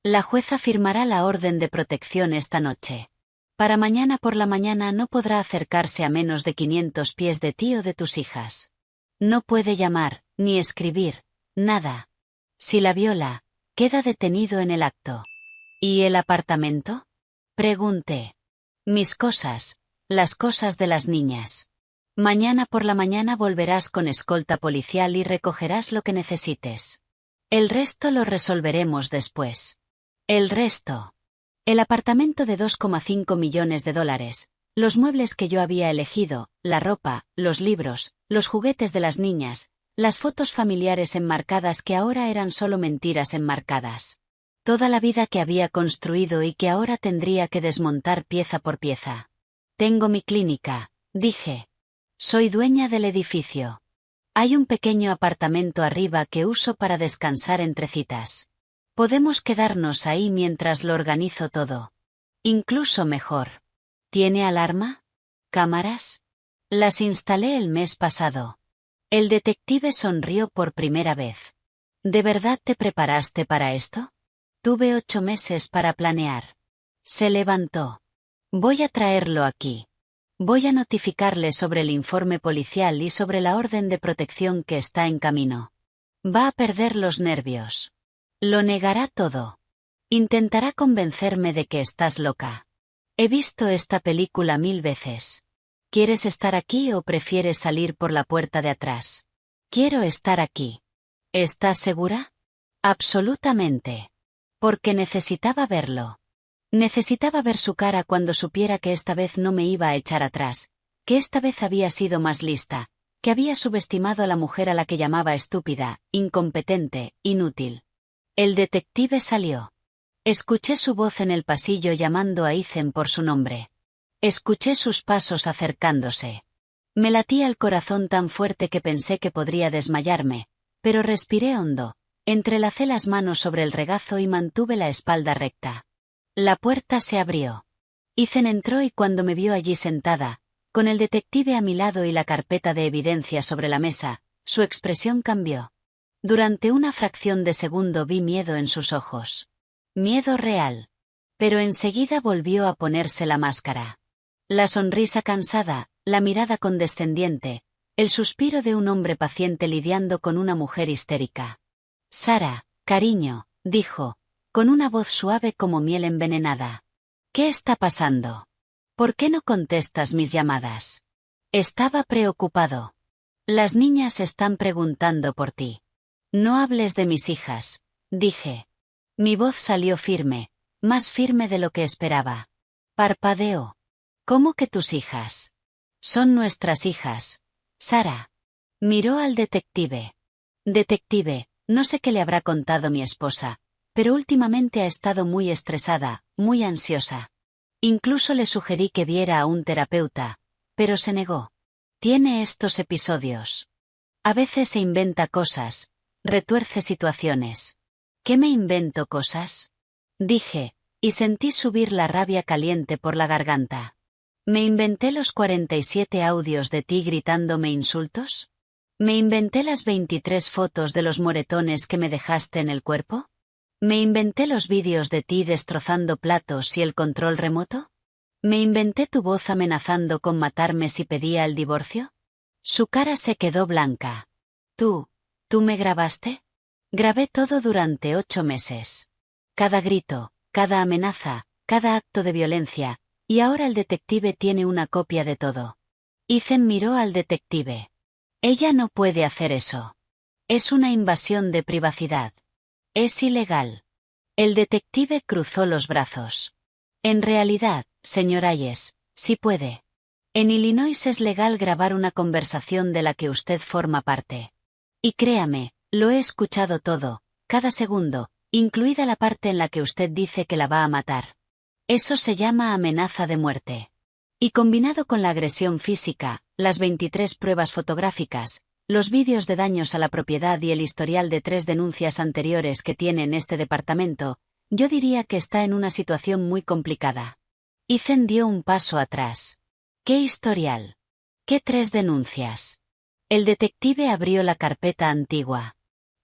La jueza firmará la orden de protección esta noche. Para mañana por la mañana no podrá acercarse a menos de 500 pies de ti o de tus hijas. No puede llamar, ni escribir, nada. Si la viola, queda detenido en el acto. ¿Y el apartamento?, pregunté. Mis cosas, las cosas de las niñas. Mañana por la mañana volverás con escolta policial y recogerás lo que necesites. El resto lo resolveremos después. El resto. El apartamento de 2,5 millones de dólares, los muebles que yo había elegido, la ropa, los libros, los juguetes de las niñas, las fotos familiares enmarcadas que ahora eran solo mentiras enmarcadas. Toda la vida que había construido y que ahora tendría que desmontar pieza por pieza. Tengo mi clínica, dije. Soy dueña del edificio. Hay un pequeño apartamento arriba que uso para descansar entre citas. Podemos quedarnos ahí mientras lo organizo todo. Incluso mejor. ¿Tiene alarma? ¿Cámaras? Las instalé el mes pasado. El detective sonrió por primera vez. ¿De verdad te preparaste para esto? Tuve 8 meses para planear. Se levantó. Voy a traerlo aquí. Voy a notificarle sobre el informe policial y sobre la orden de protección que está en camino. Va a perder los nervios. Lo negará todo. Intentará convencerme de que estás loca. He visto esta película 1000 veces. ¿Quieres estar aquí o prefieres salir por la puerta de atrás? Quiero estar aquí. ¿Estás segura? Absolutamente. Porque necesitaba verlo. Necesitaba ver su cara cuando supiera que esta vez no me iba a echar atrás, que esta vez había sido más lista, que había subestimado a la mujer a la que llamaba estúpida, incompetente, inútil. El detective salió. Escuché su voz en el pasillo llamando a Ethan por su nombre. Escuché sus pasos acercándose. Me latía el corazón tan fuerte que pensé que podría desmayarme, pero respiré hondo, entrelacé las manos sobre el regazo y mantuve la espalda recta. La puerta se abrió. Ethan entró y cuando me vio allí sentada, con el detective a mi lado y la carpeta de evidencia sobre la mesa, su expresión cambió. Durante una fracción de segundo vi miedo en sus ojos. Miedo real. Pero enseguida volvió a ponerse la máscara. La sonrisa cansada, la mirada condescendiente, el suspiro de un hombre paciente lidiando con una mujer histérica. Sara, cariño, dijo, con una voz suave como miel envenenada. ¿Qué está pasando? ¿Por qué no contestas mis llamadas? Estaba preocupado. Las niñas están preguntando por ti. No hables de mis hijas, dije. Mi voz salió firme, más firme de lo que esperaba. Parpadeó. ¿Cómo que tus hijas? Son nuestras hijas. Sara. Miró al detective. Detective, no sé qué le habrá contado mi esposa, pero últimamente ha estado muy estresada, muy ansiosa. Incluso le sugerí que viera a un terapeuta, pero se negó. Tiene estos episodios. A veces se inventa cosas, retuerce situaciones. ¿Qué me invento cosas? Dije, y sentí subir la rabia caliente por la garganta. ¿Me inventé los 47 audios de ti gritándome insultos? ¿Me inventé las 23 fotos de los moretones que me dejaste en el cuerpo? ¿Me inventé los vídeos de ti destrozando platos y el control remoto? ¿Me inventé tu voz amenazando con matarme si pedía el divorcio? Su cara se quedó blanca. ¿Tú me grabaste? Grabé todo durante 8 meses. Cada grito, cada amenaza, cada acto de violencia, y ahora el detective tiene una copia de todo. Ethan miró al detective. Ella no puede hacer eso. Es una invasión de privacidad. Es ilegal. El detective cruzó los brazos. En realidad, señor Hayes, sí puede. En Illinois es legal grabar una conversación de la que usted forma parte. Y créame, lo he escuchado todo, cada segundo, incluida la parte en la que usted dice que la va a matar. Eso se llama amenaza de muerte. Y combinado con la agresión física, las 23 pruebas fotográficas, los vídeos de daños a la propiedad y el historial de 3 denuncias anteriores que tiene en este departamento, yo diría que está en una situación muy complicada. Ethan dio un paso atrás. ¿Qué historial? ¿Qué 3 denuncias? El detective abrió la carpeta antigua.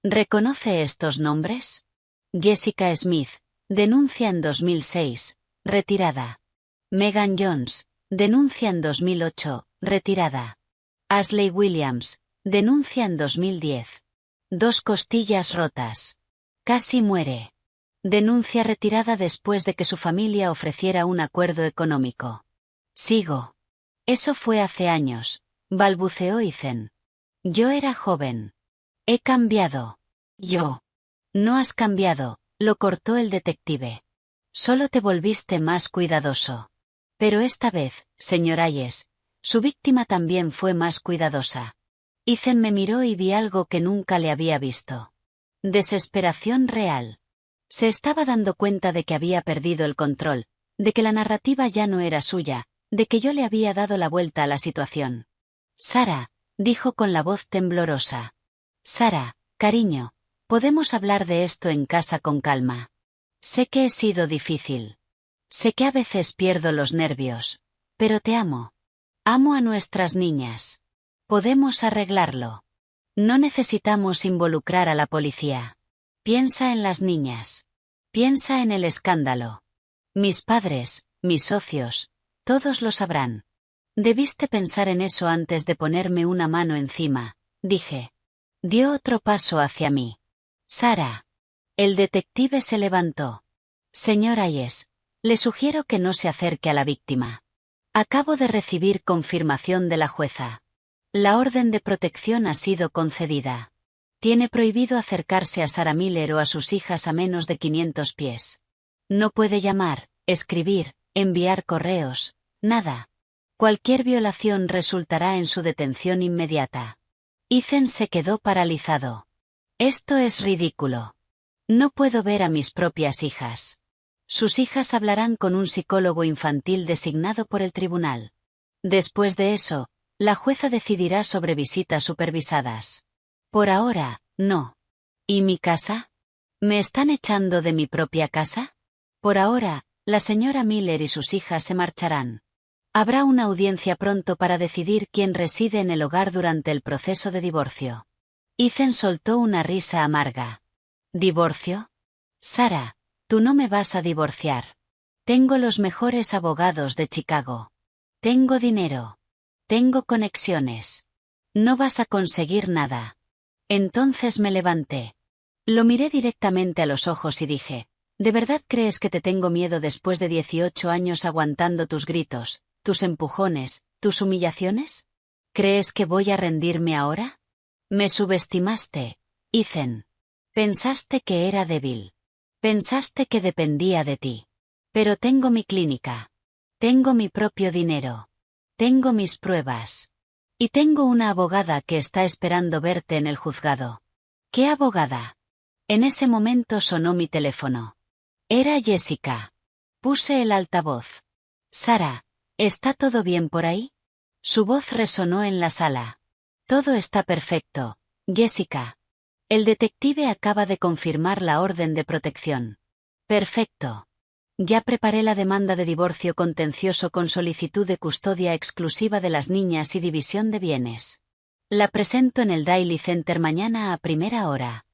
¿Reconoce estos nombres? Jessica Smith, denuncia en 2006, retirada. Megan Jones, denuncia en 2008, retirada. Ashley Williams, denuncia en 2010. 2 costillas rotas. Casi muere. Denuncia retirada después de que su familia ofreciera un acuerdo económico. Sigo. Eso fue hace años, balbuceó Ethan. Yo era joven. He cambiado. Yo. No has cambiado, lo cortó el detective. Solo te volviste más cuidadoso. Pero esta vez, señor Hayes, su víctima también fue más cuidadosa. Ethan me miró y vi algo que nunca le había visto. Desesperación real. Se estaba dando cuenta de que había perdido el control, de que la narrativa ya no era suya, de que yo le había dado la vuelta a la situación. Sara, dijo con la voz temblorosa. Sara, cariño, podemos hablar de esto en casa con calma. Sé que he sido difícil. Sé que a veces pierdo los nervios, pero te amo. Amo a nuestras niñas. Podemos arreglarlo. No necesitamos involucrar a la policía. Piensa en las niñas. Piensa en el escándalo. Mis padres, mis socios, todos lo sabrán. Debiste pensar en eso antes de ponerme una mano encima, dije. Dio otro paso hacia mí. Sara. El detective se levantó. Señor Hayes, le sugiero que no se acerque a la víctima. Acabo de recibir confirmación de la jueza. La orden de protección ha sido concedida. Tiene prohibido acercarse a Sarah Miller o a sus hijas a menos de 500 pies. No puede llamar, escribir, enviar correos, nada. Cualquier violación resultará en su detención inmediata. Ethan se quedó paralizado. Esto es ridículo. No puedo ver a mis propias hijas. Sus hijas hablarán con un psicólogo infantil designado por el tribunal. Después de eso, la jueza decidirá sobre visitas supervisadas. Por ahora, no. ¿Y mi casa? ¿Me están echando de mi propia casa? Por ahora, la señora Miller y sus hijas se marcharán. Habrá una audiencia pronto para decidir quién reside en el hogar durante el proceso de divorcio. Ethan soltó una risa amarga. ¿Divorcio? Sara, tú no me vas a divorciar. Tengo los mejores abogados de Chicago. Tengo dinero. Tengo conexiones. No vas a conseguir nada. Entonces me levanté. Lo miré directamente a los ojos y dije, ¿de verdad crees que te tengo miedo después de 18 años aguantando tus gritos, tus empujones, tus humillaciones? ¿Crees que voy a rendirme ahora? Me subestimaste, Ethan. Pensaste que era débil. Pensaste que dependía de ti. Pero tengo mi clínica. Tengo mi propio dinero. Tengo mis pruebas. Y tengo una abogada que está esperando verte en el juzgado. ¿Qué abogada? En ese momento sonó mi teléfono. Era Jessica. Puse el altavoz. Sara, ¿está todo bien por ahí? Su voz resonó en la sala. Todo está perfecto, Jessica. El detective acaba de confirmar la orden de protección. Perfecto. Ya preparé la demanda de divorcio contencioso con solicitud de custodia exclusiva de las niñas y división de bienes. La presento en el Daily Center mañana a primera hora.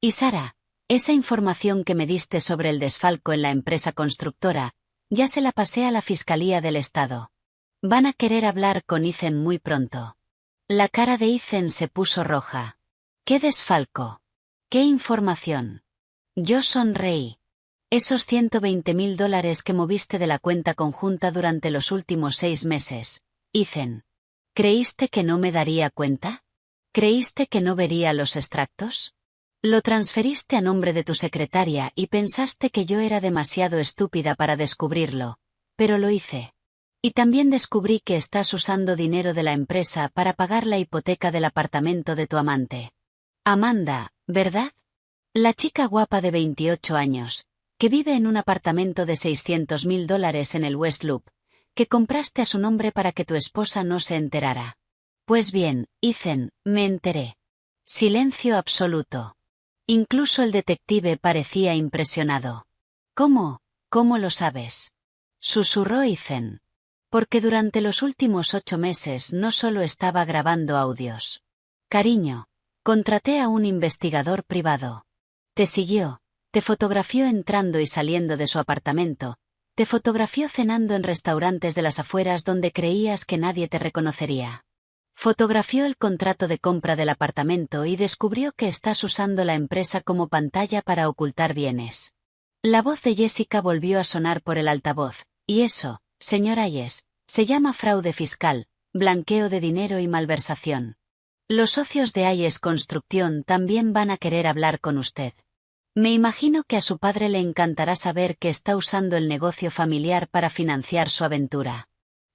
Y Sara, esa información que me diste sobre el desfalco en la empresa constructora, ya se la pasé a la Fiscalía del Estado. Van a querer hablar con Ethan muy pronto. La cara de Ethan se puso roja. ¿Qué desfalco? ¿Qué información? Yo sonreí. Esos $120,000 que moviste de la cuenta conjunta durante los últimos 6 meses, Ethan. ¿Creíste que no me daría cuenta? ¿Creíste que no vería los extractos? Lo transferiste a nombre de tu secretaria y pensaste que yo era demasiado estúpida para descubrirlo, pero lo hice. Y también descubrí que estás usando dinero de la empresa para pagar la hipoteca del apartamento de tu amante. Amanda, ¿verdad? La chica guapa de 28 años, que vive en un apartamento de $600,000 en el West Loop, que compraste a su nombre para que tu esposa no se enterara. Pues bien, Ethan, me enteré. Silencio absoluto. Incluso el detective parecía impresionado. ¿Cómo? ¿Cómo lo sabes? Susurró Ethan. Porque durante los últimos 8 meses no solo estaba grabando audios. Cariño, contraté a un investigador privado. Te siguió. Te fotografió entrando y saliendo de su apartamento, te fotografió cenando en restaurantes de las afueras donde creías que nadie te reconocería. Fotografió el contrato de compra del apartamento y descubrió que estás usando la empresa como pantalla para ocultar bienes. La voz de Jessica volvió a sonar por el altavoz, y eso, señor Hayes, se llama fraude fiscal, blanqueo de dinero y malversación. Los socios de Hayes Construcción también van a querer hablar con usted. Me imagino que a su padre le encantará saber que está usando el negocio familiar para financiar su aventura.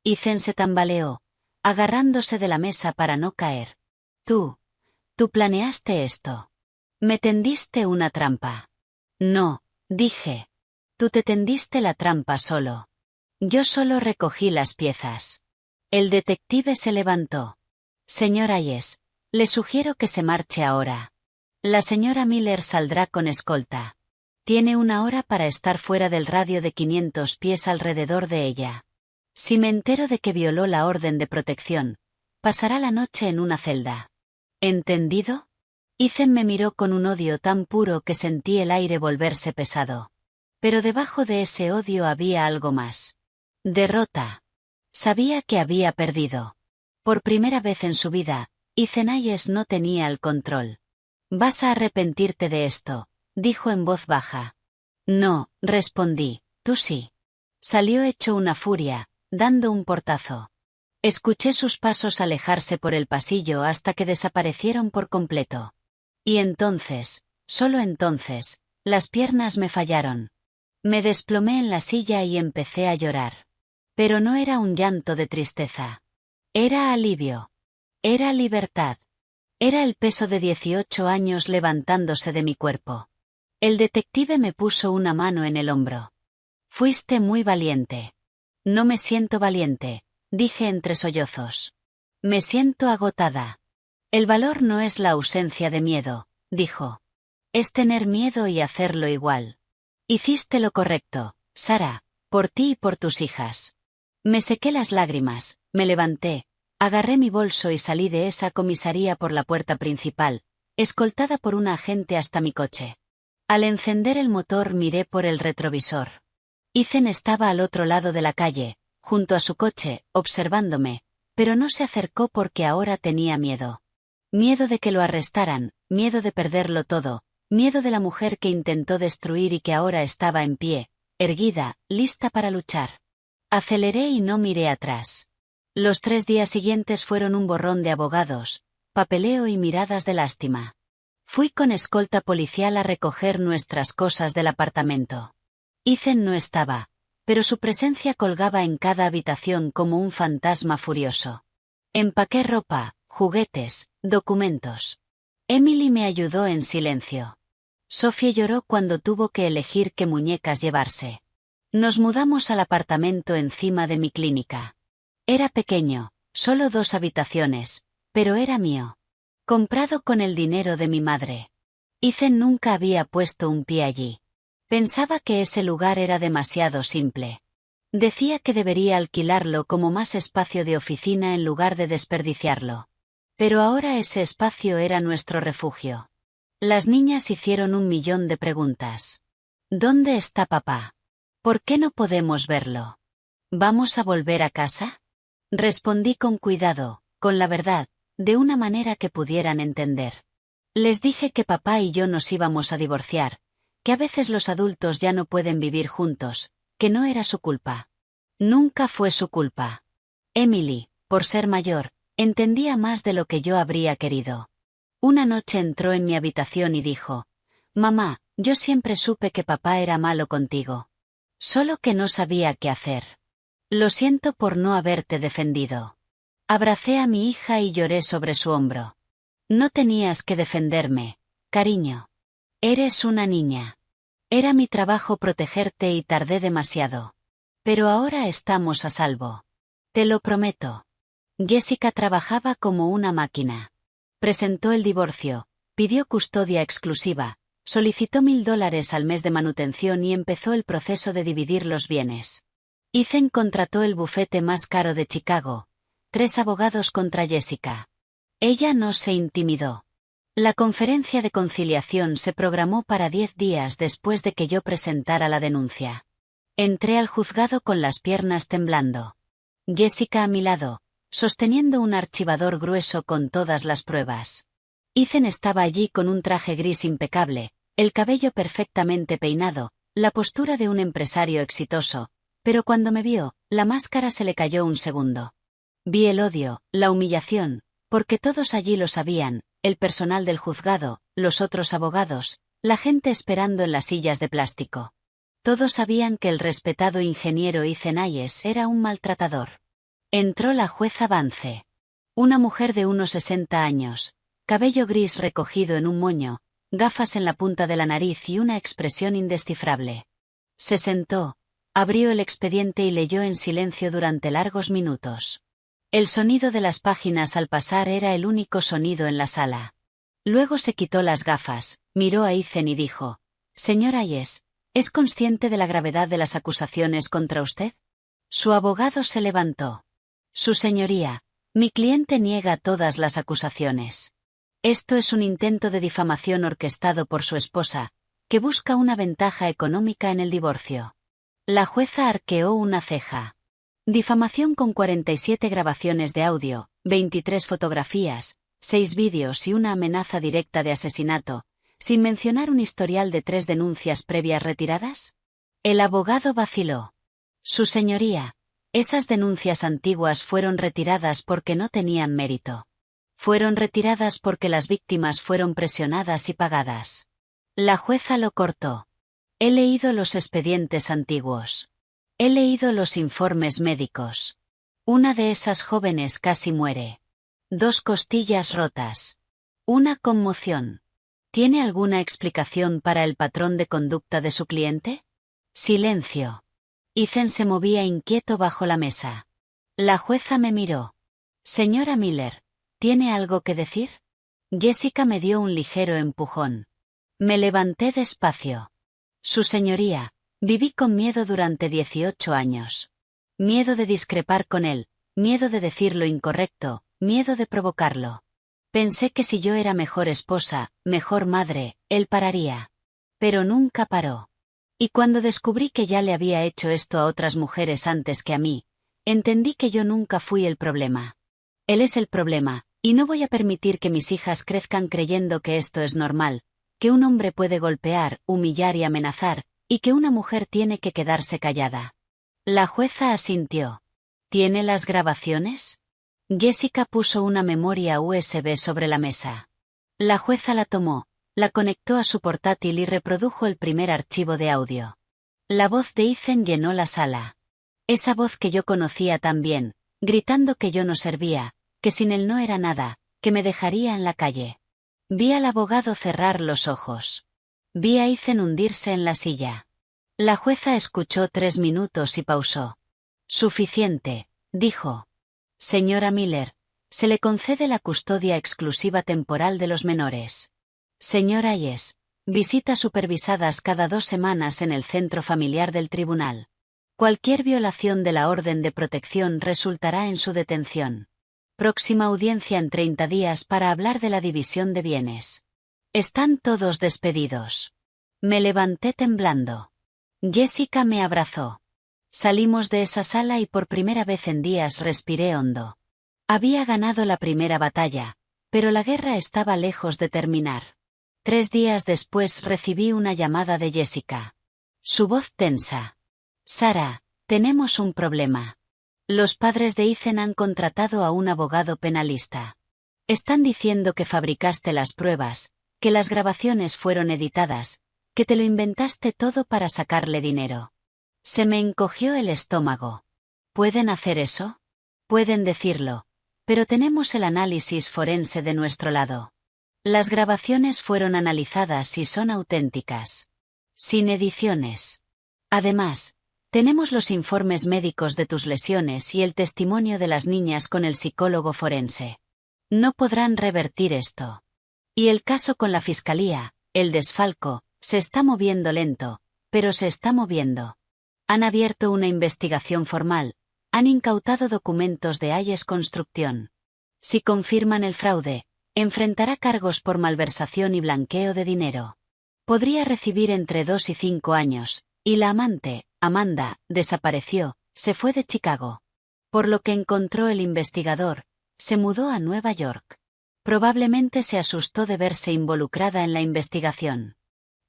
Ethan se tambaleó, agarrándose de la mesa para no caer. Tú planeaste esto. Me tendiste una trampa. No, dije. Tú te tendiste la trampa solo. Yo solo recogí las piezas. El detective se levantó. Señor Hayes, le sugiero que se marche ahora. La señora Miller saldrá con escolta. Tiene 1 hora para estar fuera del radio de 500 pies alrededor de ella. Si me entero de que violó la orden de protección, pasará la noche en una celda. ¿Entendido? Ethan me miró con un odio tan puro que sentí el aire volverse pesado. Pero debajo de ese odio había algo más. Derrota. Sabía que había perdido. Por primera vez en su vida, Ethan Hayes no tenía el control. «Vas a arrepentirte de esto», dijo en voz baja. «No», respondí, «tú sí». Salió hecho una furia, dando un portazo. Escuché sus pasos alejarse por el pasillo hasta que desaparecieron por completo. Y entonces, solo entonces, las piernas me fallaron. Me desplomé en la silla y empecé a llorar. Pero no era un llanto de tristeza. Era alivio. Era libertad. Era el peso de 18 años levantándose de mi cuerpo. El detective me puso una mano en el hombro. «Fuiste muy valiente». «No me siento valiente», dije entre sollozos. «Me siento agotada». «El valor no es la ausencia de miedo», dijo. «Es tener miedo y hacerlo igual». «Hiciste lo correcto, Sara, por ti y por tus hijas». Me sequé las lágrimas, me levanté, agarré mi bolso y salí de esa comisaría por la puerta principal, escoltada por un agente hasta mi coche. Al encender el motor miré por el retrovisor. Ethan estaba al otro lado de la calle, junto a su coche, observándome, pero no se acercó porque ahora tenía miedo. Miedo de que lo arrestaran, miedo de perderlo todo, miedo de la mujer que intentó destruir y que ahora estaba en pie, erguida, lista para luchar. Aceleré y no miré atrás. Los 3 días siguientes fueron un borrón de abogados, papeleo y miradas de lástima. Fui con escolta policial a recoger nuestras cosas del apartamento. Ethan no estaba, pero su presencia colgaba en cada habitación como un fantasma furioso. Empaqué ropa, juguetes, documentos. Emily me ayudó en silencio. Sophie lloró cuando tuvo que elegir qué muñecas llevarse. Nos mudamos al apartamento encima de mi clínica. Era pequeño, solo 2 habitaciones, pero era mío. Comprado con el dinero de mi madre. Ethan nunca había puesto un pie allí. Pensaba que ese lugar era demasiado simple. Decía que debería alquilarlo como más espacio de oficina en lugar de desperdiciarlo. Pero ahora ese espacio era nuestro refugio. Las niñas hicieron 1.000.000 de preguntas. ¿Dónde está papá? ¿Por qué no podemos verlo? ¿Vamos a volver a casa? Respondí con cuidado, con la verdad, de una manera que pudieran entender. Les dije que papá y yo nos íbamos a divorciar, que a veces los adultos ya no pueden vivir juntos, que no era su culpa. Nunca fue su culpa. Emily, por ser mayor, entendía más de lo que yo habría querido. Una noche entró en mi habitación y dijo: «Mamá, yo siempre supe que papá era malo contigo. Solo que no sabía qué hacer. Lo siento por no haberte defendido». Abracé a mi hija y lloré sobre su hombro. «No tenías que defenderme, cariño. Eres una niña. Era mi trabajo protegerte y tardé demasiado. Pero ahora estamos a salvo. Te lo prometo». Jessica trabajaba como una máquina. Presentó el divorcio, pidió custodia exclusiva, solicitó $1.000 al mes de manutención y empezó el proceso de dividir los bienes. Ethan contrató el bufete más caro de Chicago, 3 abogados contra Jessica. Ella no se intimidó. La conferencia de conciliación se programó para 10 días después de que yo presentara la denuncia. Entré al juzgado con las piernas temblando. Jessica a mi lado, sosteniendo un archivador grueso con todas las pruebas. Ethan estaba allí con un traje gris impecable, el cabello perfectamente peinado, la postura de un empresario exitoso, pero cuando me vio, la máscara se le cayó un segundo. Vi el odio, la humillación, porque todos allí lo sabían, el personal del juzgado, los otros abogados, la gente esperando en las sillas de plástico. Todos sabían que el respetado ingeniero Ethan Hayes era un maltratador. Entró la jueza Vance. Una mujer de unos 60 años, cabello gris recogido en un moño, gafas en la punta de la nariz y una expresión indescifrable. Se sentó, abrió el expediente y leyó en silencio durante largos minutos. El sonido de las páginas al pasar era el único sonido en la sala. Luego se quitó las gafas, miró a Ethan y dijo: «Señor Hayes, ¿es consciente de la gravedad de las acusaciones contra usted?» Su abogado se levantó. «Su señoría, mi cliente niega todas las acusaciones». Esto es un intento de difamación orquestado por su esposa, que busca una ventaja económica en el divorcio. La jueza arqueó una ceja. Difamación con 47 grabaciones de audio, 23 fotografías, 6 vídeos y una amenaza directa de asesinato, sin mencionar un historial de 3 denuncias previas retiradas. El abogado vaciló. Su señoría, esas denuncias antiguas fueron retiradas porque no tenían mérito. Fueron retiradas porque las víctimas fueron presionadas y pagadas. La jueza lo cortó. He leído los expedientes antiguos. He leído los informes médicos. Una de esas jóvenes casi muere. 2 costillas rotas. Una conmoción. ¿Tiene alguna explicación para el patrón de conducta de su cliente? Silencio. Ethan se movía inquieto bajo la mesa. La jueza me miró. Señora Miller, ¿tiene algo que decir? Jessica me dio un ligero empujón. Me levanté despacio. Su señoría, viví con miedo durante 18 años. Miedo de discrepar con él, miedo de decir lo incorrecto, miedo de provocarlo. Pensé que si yo era mejor esposa, mejor madre, él pararía. Pero nunca paró. Y cuando descubrí que ya le había hecho esto a otras mujeres antes que a mí, entendí que yo nunca fui el problema. Él es el problema, y no voy a permitir que mis hijas crezcan creyendo que esto es normal, que un hombre puede golpear, humillar y amenazar, y que una mujer tiene que quedarse callada. La jueza asintió. ¿Tiene las grabaciones? Jessica puso una memoria USB sobre la mesa. La jueza la tomó, la conectó a su portátil y reprodujo el primer archivo de audio. La voz de Ethan llenó la sala. Esa voz que yo conocía tan bien, gritando que yo no servía, que sin él no era nada, que me dejaría en la calle. Vi al abogado cerrar los ojos. Vi a Ethan hundirse en la silla. La jueza escuchó 3 minutos y pausó. Suficiente, dijo. Señora Miller, se le concede la custodia exclusiva temporal de los menores. Señora Yes, visitas supervisadas cada 2 semanas en el centro familiar del tribunal. Cualquier violación de la orden de protección resultará en su detención. Próxima audiencia en 30 días para hablar de la división de bienes. Están todos despedidos. Me levanté temblando. Jessica me abrazó. Salimos de esa sala y por primera vez en días respiré hondo. Había ganado la primera batalla, pero la guerra estaba lejos de terminar. 3 días después recibí una llamada de Jessica. Su voz tensa. Sara, tenemos un problema. Los padres de Ethan han contratado a un abogado penalista. Están diciendo que fabricaste las pruebas, que las grabaciones fueron editadas, que te lo inventaste todo para sacarle dinero. Se me encogió el estómago. ¿Pueden hacer eso? Pueden decirlo, pero tenemos el análisis forense de nuestro lado. Las grabaciones fueron analizadas y son auténticas. Sin ediciones. Además, tenemos los informes médicos de tus lesiones y el testimonio de las niñas con el psicólogo forense. No podrán revertir esto. Y el caso con la fiscalía, el desfalco, se está moviendo lento, pero se está moviendo. Han abierto una investigación formal, han incautado documentos de Hayes Construcción. Si confirman el fraude, enfrentará cargos por malversación y blanqueo de dinero. Podría recibir entre 2 y 5 años, y la amante, Amanda, desapareció, se fue de Chicago. Por lo que encontró el investigador, se mudó a Nueva York. Probablemente se asustó de verse involucrada en la investigación.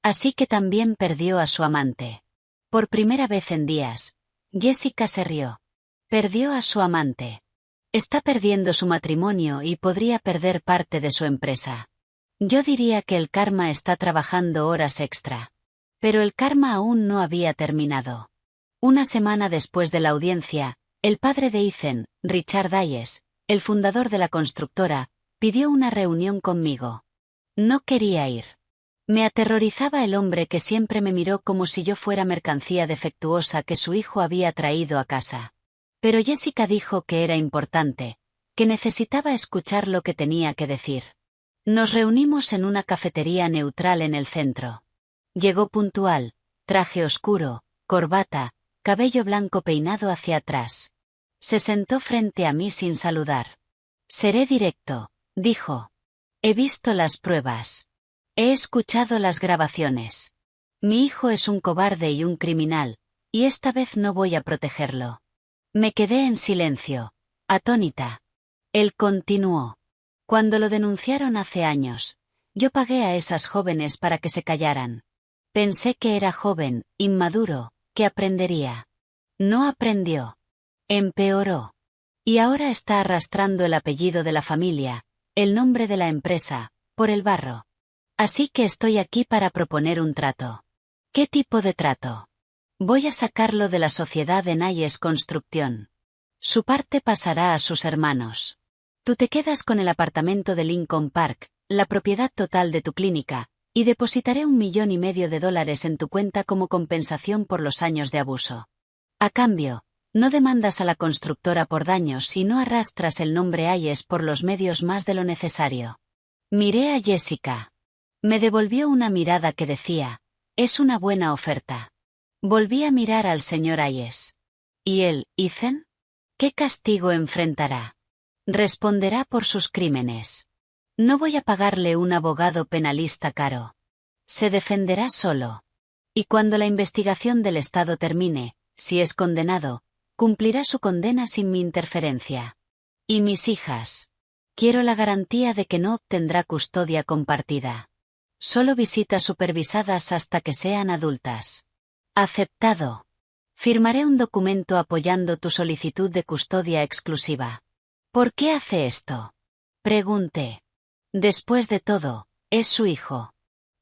Así que también perdió a su amante. Por primera vez en días, Jessica se rió. Perdió a su amante. Está perdiendo su matrimonio y podría perder parte de su empresa. Yo diría que el karma está trabajando horas extra. Pero el karma aún no había terminado. Una semana después de la audiencia, el padre de Ethan, Richard Hayes, el fundador de la constructora, pidió una reunión conmigo. No quería ir. Me aterrorizaba el hombre que siempre me miró como si yo fuera mercancía defectuosa que su hijo había traído a casa. Pero Jessica dijo que era importante, que necesitaba escuchar lo que tenía que decir. Nos reunimos en una cafetería neutral en el centro. Llegó puntual, traje oscuro, corbata, cabello blanco peinado hacia atrás. Se sentó frente a mí sin saludar. Seré directo, dijo. He visto las pruebas. He escuchado las grabaciones. Mi hijo es un cobarde y un criminal, y esta vez no voy a protegerlo. Me quedé en silencio, atónita. Él continuó. Cuando lo denunciaron hace años, yo pagué a esas jóvenes para que se callaran. Pensé que era joven, inmaduro, que aprendería. No aprendió. Empeoró. Y ahora está arrastrando el apellido de la familia, el nombre de la empresa, por el barro. Así que estoy aquí para proponer un trato. ¿Qué tipo de trato? Voy a sacarlo de la sociedad en Ayes Construcción. Su parte pasará a sus hermanos. Tú te quedas con el apartamento de Lincoln Park, la propiedad total de tu clínica, y depositaré $1,500,000 en tu cuenta como compensación por los años de abuso. A cambio, no demandas a la constructora por daños y no arrastras el nombre Ayes por los medios más de lo necesario. Miré a Jessica. Me devolvió una mirada que decía, es una buena oferta. Volví a mirar al señor Ayes. ¿Y él, Ethan? ¿Qué castigo enfrentará? Responderá por sus crímenes. No voy a pagarle un abogado penalista caro. Se defenderá solo. Y cuando la investigación del Estado termine, si es condenado, cumplirá su condena sin mi interferencia. ¿Y mis hijas? Quiero la garantía de que no obtendrá custodia compartida. Solo visitas supervisadas hasta que sean adultas. Aceptado. Firmaré un documento apoyando tu solicitud de custodia exclusiva. ¿Por qué hace esto? Pregunté. Después de todo, es su hijo.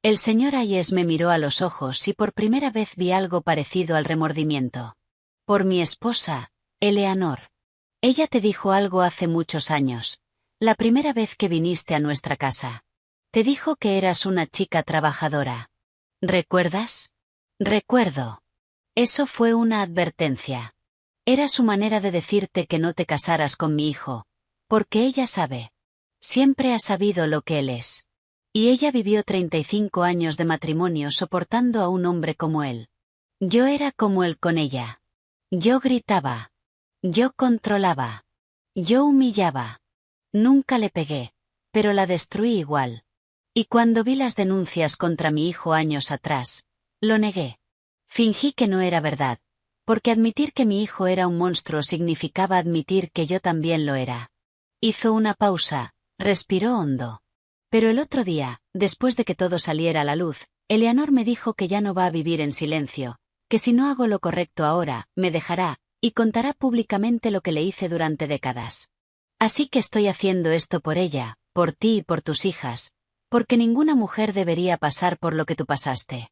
El señor Ayes me miró a los ojos y por primera vez vi algo parecido al remordimiento. Por mi esposa, Eleanor. Ella te dijo algo hace muchos años, la primera vez que viniste a nuestra casa. Te dijo que eras una chica trabajadora. ¿Recuerdas? Recuerdo. Eso fue una advertencia. Era su manera de decirte que no te casaras con mi hijo, porque ella sabe. Siempre ha sabido lo que él es. Y ella vivió 35 años de matrimonio soportando a un hombre como él. Yo era como él con ella. Yo gritaba. Yo controlaba. Yo humillaba. Nunca le pegué, pero la destruí igual. Y cuando vi las denuncias contra mi hijo años atrás, lo negué. Fingí que no era verdad, porque admitir que mi hijo era un monstruo significaba admitir que yo también lo era. Hizo una pausa, respiró hondo. Pero el otro día, después de que todo saliera a la luz, Eleanor me dijo que ya no va a vivir en silencio, que si no hago lo correcto ahora, me dejará, y contará públicamente lo que le hice durante décadas. Así que estoy haciendo esto por ella, por ti y por tus hijas, porque ninguna mujer debería pasar por lo que tú pasaste.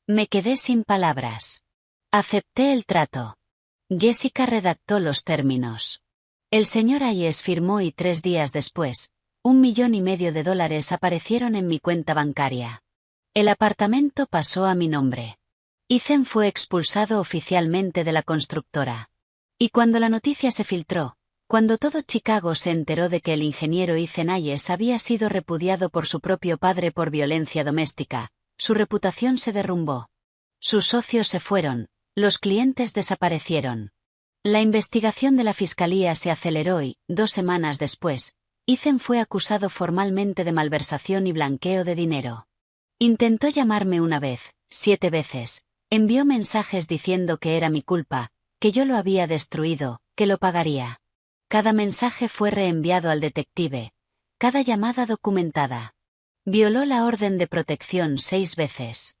Me quedé sin palabras. Acepté el trato. Jessica redactó los términos. El señor Ayes firmó y 3 días después, $1,500,000 aparecieron en mi cuenta bancaria. El apartamento pasó a mi nombre. Ethan fue expulsado oficialmente de la constructora. Y cuando la noticia se filtró, cuando todo Chicago se enteró de que el ingeniero Ethan Ayes había sido repudiado por su propio padre por violencia doméstica, su reputación se derrumbó. Sus socios se fueron, los clientes desaparecieron. La investigación de la fiscalía se aceleró y, 2 semanas después, Ethan fue acusado formalmente de malversación y blanqueo de dinero. Intentó llamarme una vez, 7 veces, envió mensajes diciendo que era mi culpa, que yo lo había destruido, que lo pagaría. Cada mensaje fue reenviado al detective, cada llamada documentada. Violó la orden de protección 6 veces.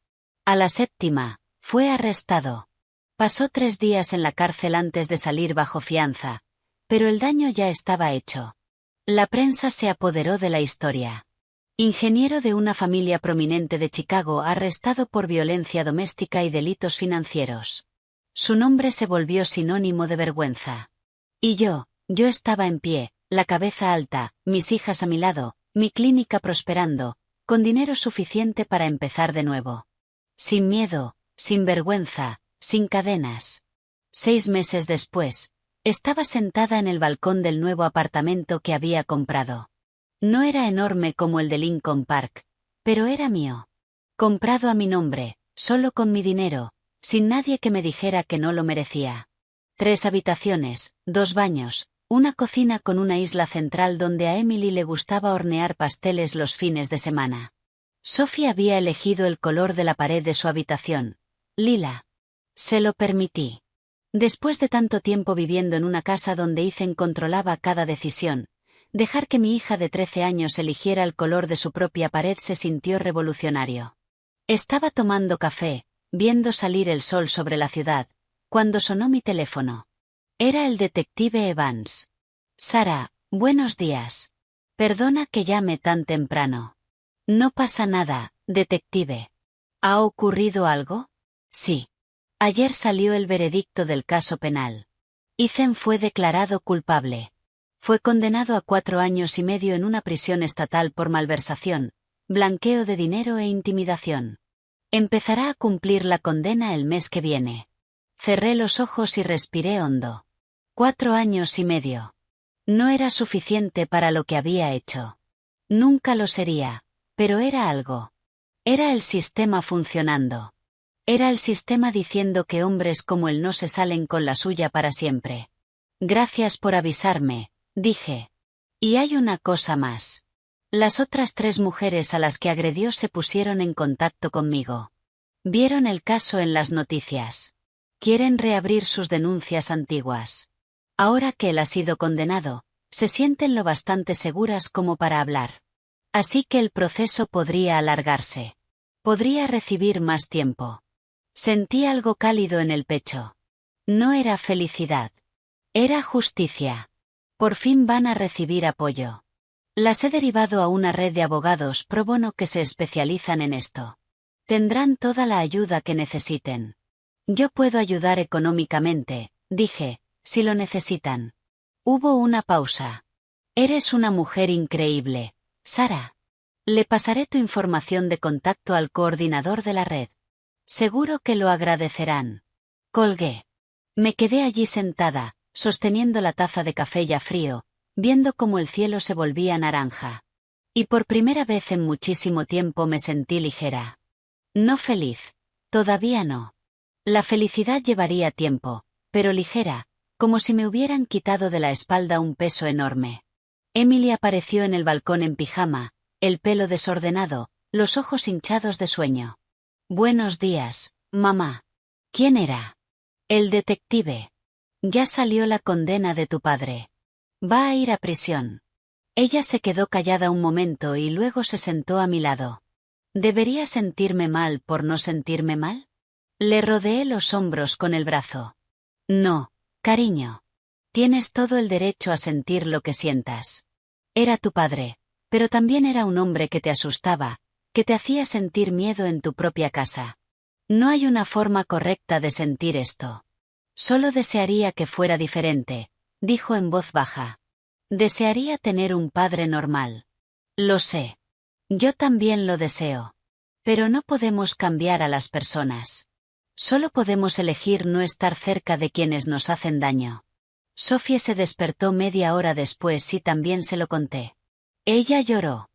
A la 7ª, fue arrestado. Pasó 3 días en la cárcel antes de salir bajo fianza, pero el daño ya estaba hecho. La prensa se apoderó de la historia. Ingeniero de una familia prominente de Chicago arrestado por violencia doméstica y delitos financieros. Su nombre se volvió sinónimo de vergüenza. Y yo estaba en pie, la cabeza alta, mis hijas a mi lado, mi clínica prosperando, con dinero suficiente para empezar de nuevo. Sin miedo, sin vergüenza, sin cadenas. 6 meses después, estaba sentada en el balcón del nuevo apartamento que había comprado. No era enorme como el de Lincoln Park, pero era mío. Comprado a mi nombre, solo con mi dinero, sin nadie que me dijera que no lo merecía. 3 habitaciones, 2 baños, Una cocina con una isla central donde a Emily le gustaba hornear pasteles los fines de semana. Sophie había elegido el color de la pared de su habitación, lila. Se lo permití. Después de tanto tiempo viviendo en una casa donde Ethan controlaba cada decisión, dejar que mi hija de 13 años eligiera el color de su propia pared se sintió revolucionario. Estaba tomando café, viendo salir el sol sobre la ciudad, cuando sonó mi teléfono. Era el detective Evans. Sara, buenos días. Perdona que llame tan temprano. No pasa nada, detective. ¿Ha ocurrido algo? Sí. Ayer salió el veredicto del caso penal. Ethan fue declarado culpable. Fue condenado a 4 años y medio en una prisión estatal por malversación, blanqueo de dinero e intimidación. Empezará a cumplir la condena el mes que viene. Cerré los ojos y respiré hondo. 4 años y medio. No era suficiente para lo que había hecho. Nunca lo sería, pero era algo. Era el sistema funcionando. Era el sistema diciendo que hombres como él no se salen con la suya para siempre. Gracias por avisarme, dije. Y hay una cosa más. Las otras 3 mujeres a las que agredió se pusieron en contacto conmigo. Vieron el caso en las noticias. Quieren reabrir sus denuncias antiguas. Ahora que él ha sido condenado, se sienten lo bastante seguras como para hablar. Así que el proceso podría alargarse. Podría recibir más tiempo. Sentí algo cálido en el pecho. No era felicidad. Era justicia. Por fin van a recibir apoyo. Las he derivado a una red de abogados pro bono que se especializan en esto. Tendrán toda la ayuda que necesiten. Yo puedo ayudar económicamente, dije, si lo necesitan. Hubo una pausa. Eres una mujer increíble, Sara. Le pasaré tu información de contacto al coordinador de la red. Seguro que lo agradecerán. Colgué. Me quedé allí sentada, sosteniendo la taza de café ya frío, viendo cómo el cielo se volvía naranja. Y por primera vez en muchísimo tiempo me sentí ligera. No feliz. Todavía no. La felicidad llevaría tiempo, pero ligera, como si me hubieran quitado de la espalda un peso enorme. Emily apareció en el balcón en pijama, el pelo desordenado, los ojos hinchados de sueño. Buenos días, mamá. ¿Quién era? El detective. Ya salió la condena de tu padre. Va a ir a prisión. Ella se quedó callada un momento y luego se sentó a mi lado. ¿Debería sentirme mal por no sentirme mal? Le rodeé los hombros con el brazo. No, cariño. Tienes todo el derecho a sentir lo que sientas. Era tu padre, pero también era un hombre que te asustaba, que te hacía sentir miedo en tu propia casa. No hay una forma correcta de sentir esto. Solo desearía que fuera diferente, dijo en voz baja. Desearía tener un padre normal. Lo sé. Yo también lo deseo. Pero no podemos cambiar a las personas. Solo podemos elegir no estar cerca de quienes nos hacen daño. Sophie se despertó media hora después y también se lo conté. Ella lloró.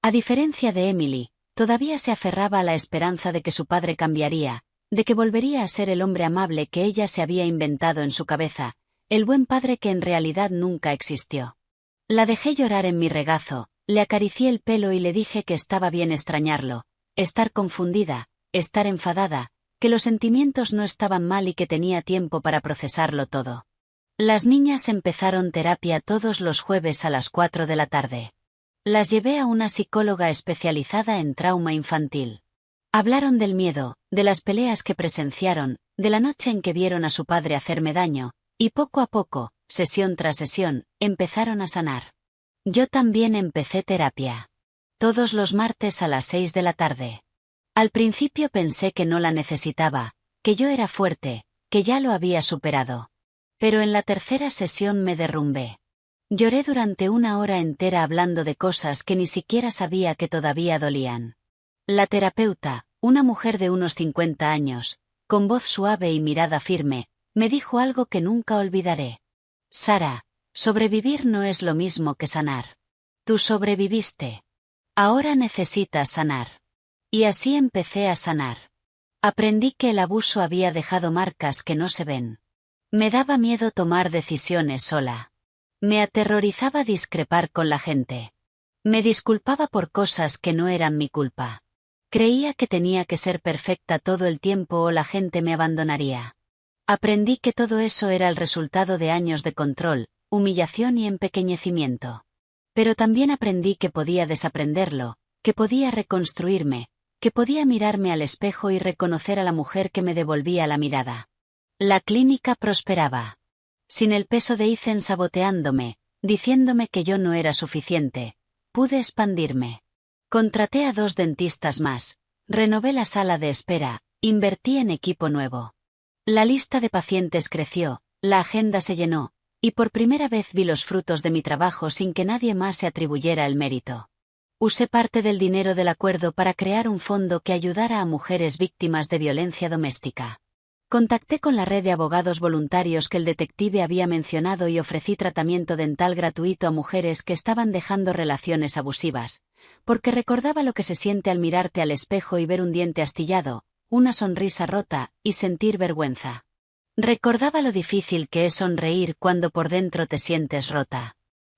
A diferencia de Emily, todavía se aferraba a la esperanza de que su padre cambiaría, de que volvería a ser el hombre amable que ella se había inventado en su cabeza, el buen padre que en realidad nunca existió. La dejé llorar en mi regazo, le acaricié el pelo y le dije que estaba bien extrañarlo, estar confundida, estar enfadada, que los sentimientos no estaban mal y que tenía tiempo para procesarlo todo. Las niñas empezaron terapia todos los jueves a las 4 de la tarde. Las llevé a una psicóloga especializada en trauma infantil. Hablaron del miedo, de las peleas que presenciaron, de la noche en que vieron a su padre hacerme daño, y poco a poco, sesión tras sesión, empezaron a sanar. Yo también empecé terapia. Todos los martes a las 6 de la tarde. Al principio pensé que no la necesitaba, que yo era fuerte, que ya lo había superado. Pero en la tercera sesión me derrumbé. Lloré durante 1 hora entera hablando de cosas que ni siquiera sabía que todavía dolían. La terapeuta, una mujer de unos 50 años, con voz suave y mirada firme, me dijo algo que nunca olvidaré. Sara, sobrevivir no es lo mismo que sanar. Tú sobreviviste. Ahora necesitas sanar. Y así empecé a sanar. Aprendí que el abuso había dejado marcas que no se ven. Me daba miedo tomar decisiones sola. Me aterrorizaba discrepar con la gente. Me disculpaba por cosas que no eran mi culpa. Creía que tenía que ser perfecta todo el tiempo o la gente me abandonaría. Aprendí que todo eso era el resultado de años de control, humillación y empequeñecimiento. Pero también aprendí que podía desaprenderlo, que podía reconstruirme, que podía mirarme al espejo y reconocer a la mujer que me devolvía la mirada. La clínica prosperaba. Sin el peso de Ethan saboteándome, diciéndome que yo no era suficiente, pude expandirme. Contraté a 2 dentistas más, renové la sala de espera, invertí en equipo nuevo. La lista de pacientes creció, la agenda se llenó, y por primera vez vi los frutos de mi trabajo sin que nadie más se atribuyera el mérito. Usé parte del dinero del acuerdo para crear un fondo que ayudara a mujeres víctimas de violencia doméstica. Contacté con la red de abogados voluntarios que el detective había mencionado y ofrecí tratamiento dental gratuito a mujeres que estaban dejando relaciones abusivas, porque recordaba lo que se siente al mirarte al espejo y ver un diente astillado, una sonrisa rota, y sentir vergüenza. Recordaba lo difícil que es sonreír cuando por dentro te sientes rota.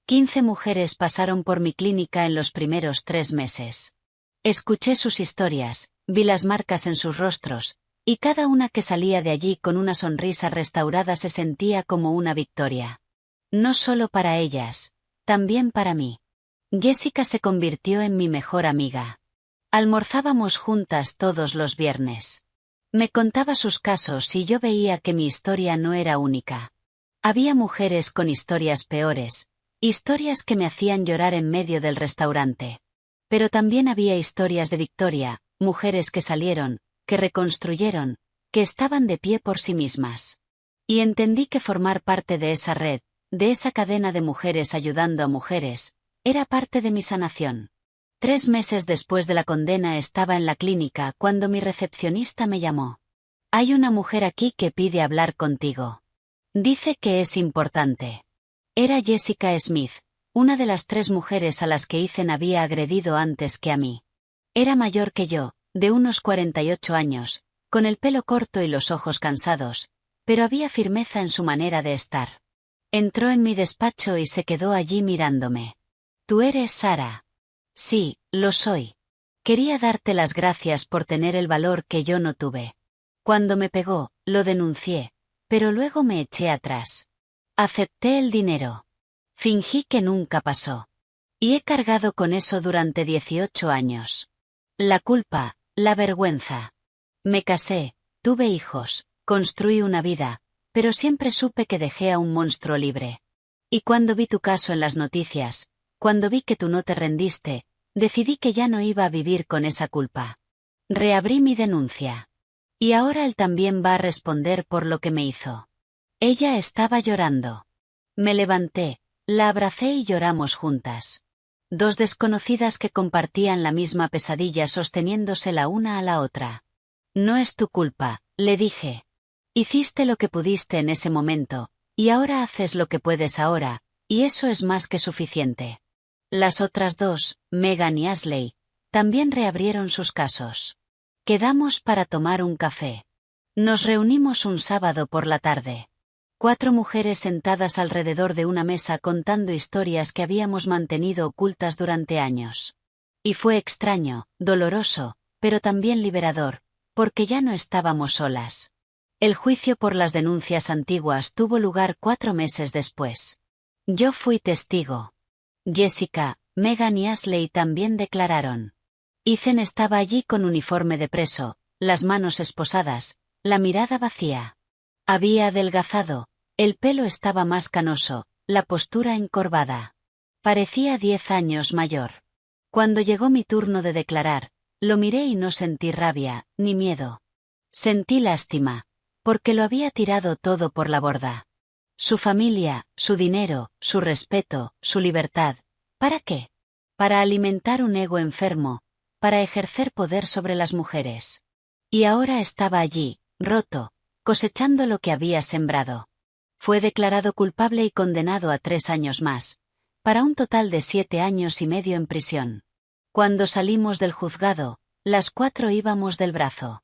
15 mujeres pasaron por mi clínica en los primeros 3 meses. Escuché sus historias, vi las marcas en sus rostros, y cada una que salía de allí con una sonrisa restaurada se sentía como una victoria. No solo para ellas, también para mí. Jessica se convirtió en mi mejor amiga. Almorzábamos juntas todos los viernes. Me contaba sus casos y yo veía que mi historia no era única. Había mujeres con historias peores, historias que me hacían llorar en medio del restaurante. Pero también había historias de victoria, mujeres que salieron, que reconstruyeron, que estaban de pie por sí mismas. Y entendí que formar parte de esa red, de esa cadena de mujeres ayudando a mujeres, era parte de mi sanación. 3 meses después de la condena estaba en la clínica cuando mi recepcionista me llamó. Hay una mujer aquí que pide hablar contigo. Dice que es importante. Era Jessica Smith, una de las 3 mujeres a las que Ethan había agredido antes que a mí. Era mayor que yo, de unos 48 años, con el pelo corto y los ojos cansados, pero había firmeza en su manera de estar. Entró en mi despacho y se quedó allí mirándome. ¿Tú eres Sara? Sí, lo soy. Quería darte las gracias por tener el valor que yo no tuve. Cuando me pegó, lo denuncié, pero luego me eché atrás. Acepté el dinero. Fingí que nunca pasó. Y he cargado con eso durante 18 años. La culpa, la vergüenza. Me casé, tuve hijos, construí una vida, pero siempre supe que dejé a un monstruo libre. Y cuando vi tu caso en las noticias, cuando vi que tú no te rendiste, decidí que ya no iba a vivir con esa culpa. Reabrí mi denuncia. Y ahora él también va a responder por lo que me hizo. Ella estaba llorando. Me levanté, la abracé y lloramos juntas. 2 desconocidas que compartían la misma pesadilla sosteniéndose la una a la otra. No es tu culpa, le dije. Hiciste lo que pudiste en ese momento, y ahora haces lo que puedes ahora, y eso es más que suficiente. Las otras 2, Megan y Ashley, también reabrieron sus casos. Quedamos para tomar un café. Nos reunimos un sábado por la tarde. 4 mujeres sentadas alrededor de una mesa contando historias que habíamos mantenido ocultas durante años. Y fue extraño, doloroso, pero también liberador, porque ya no estábamos solas. El juicio por las denuncias antiguas tuvo lugar 4 meses después. Yo fui testigo. Jessica, Megan y Ashley también declararon. Ethan estaba allí con uniforme de preso, las manos esposadas, la mirada vacía. Había adelgazado, el pelo estaba más canoso, la postura encorvada. Parecía 10 años mayor. Cuando llegó mi turno de declarar, lo miré y no sentí rabia, ni miedo. Sentí lástima, porque lo había tirado todo por la borda. Su familia, su dinero, su respeto, su libertad. ¿Para qué? Para alimentar un ego enfermo, para ejercer poder sobre las mujeres. Y ahora estaba allí, roto, cosechando lo que había sembrado. Fue declarado culpable y condenado a 3 años más, para un total de 7 años y medio en prisión. Cuando salimos del juzgado, las 4 íbamos del brazo.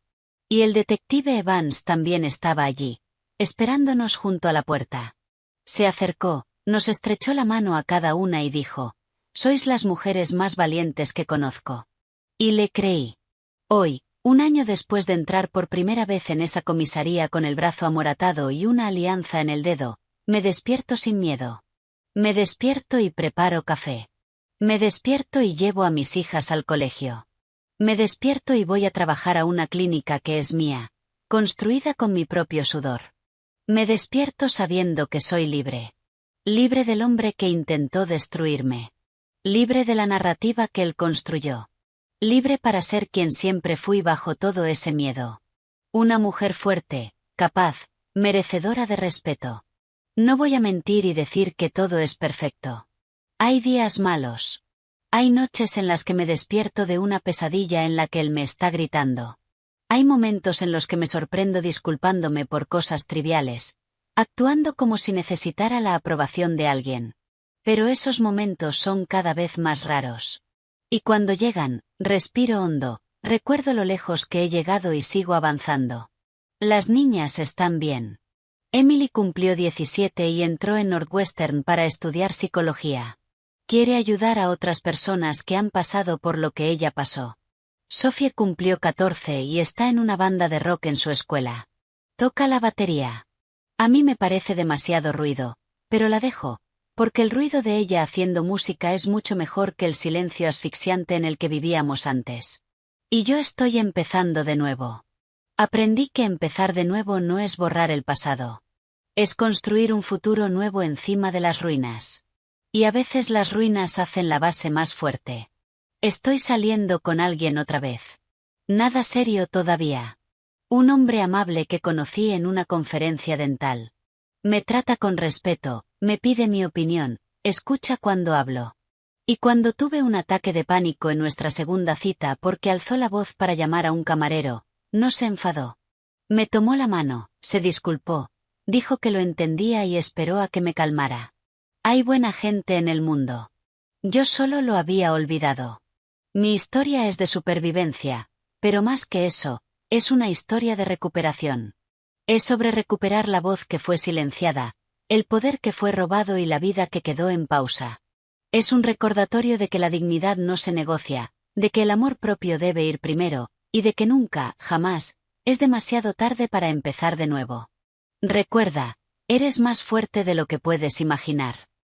Y el detective Evans también estaba allí, esperándonos junto a la puerta. Se acercó, Nos estrechó la mano a cada una y dijo: «Sois las mujeres más valientes que conozco». Y le creí. Hoy, un año después de entrar por primera vez en esa comisaría con el brazo amoratado y una alianza en el dedo, me despierto sin miedo. Me despierto y preparo café. Me despierto y llevo a mis hijas al colegio. Me despierto y voy a trabajar a una clínica que es mía, construida con mi propio sudor. Me despierto sabiendo que soy libre. Libre del hombre que intentó destruirme. Libre de la narrativa que él construyó. Libre para ser quien siempre fui bajo todo ese miedo. Una mujer fuerte, capaz, merecedora de respeto. No voy a mentir y decir que todo es perfecto. Hay días malos. Hay noches en las que me despierto de una pesadilla en la que él me está gritando. Hay momentos en los que me sorprendo disculpándome por cosas triviales, actuando como si necesitara la aprobación de alguien. Pero esos momentos son cada vez más raros. Y cuando llegan, respiro hondo, recuerdo lo lejos que he llegado y sigo avanzando. Las niñas están bien. Emily cumplió 17 y entró en Northwestern para estudiar psicología. Quiere ayudar a otras personas que han pasado por lo que ella pasó. Sophie cumplió 14 y está en una banda de rock en su escuela. Toca la batería. A mí me parece demasiado ruido, pero la dejo, porque el ruido de ella haciendo música es mucho mejor que el silencio asfixiante en el que vivíamos antes. Y yo estoy empezando de nuevo. Aprendí que empezar de nuevo no es borrar el pasado. Es construir un futuro nuevo encima de las ruinas. Y a veces las ruinas hacen la base más fuerte. Estoy saliendo con alguien otra vez. Nada serio todavía. Un hombre amable que conocí en una conferencia dental. Me trata con respeto, me pide mi opinión, escucha cuando hablo. Y cuando tuve un ataque de pánico en nuestra segunda cita porque alzó la voz para llamar a un camarero, no se enfadó. Me tomó la mano, se disculpó, dijo que lo entendía y esperó a que me calmara. Hay buena gente en el mundo. Yo solo lo había olvidado. Mi historia es de supervivencia, pero más que eso, es una historia de recuperación. Es sobre recuperar la voz que fue silenciada, el poder que fue robado y la vida que quedó en pausa. Es un recordatorio de que la dignidad no se negocia, de que el amor propio debe ir primero, y de que nunca, jamás, es demasiado tarde para empezar de nuevo. Recuerda, eres más fuerte de lo que puedes imaginar.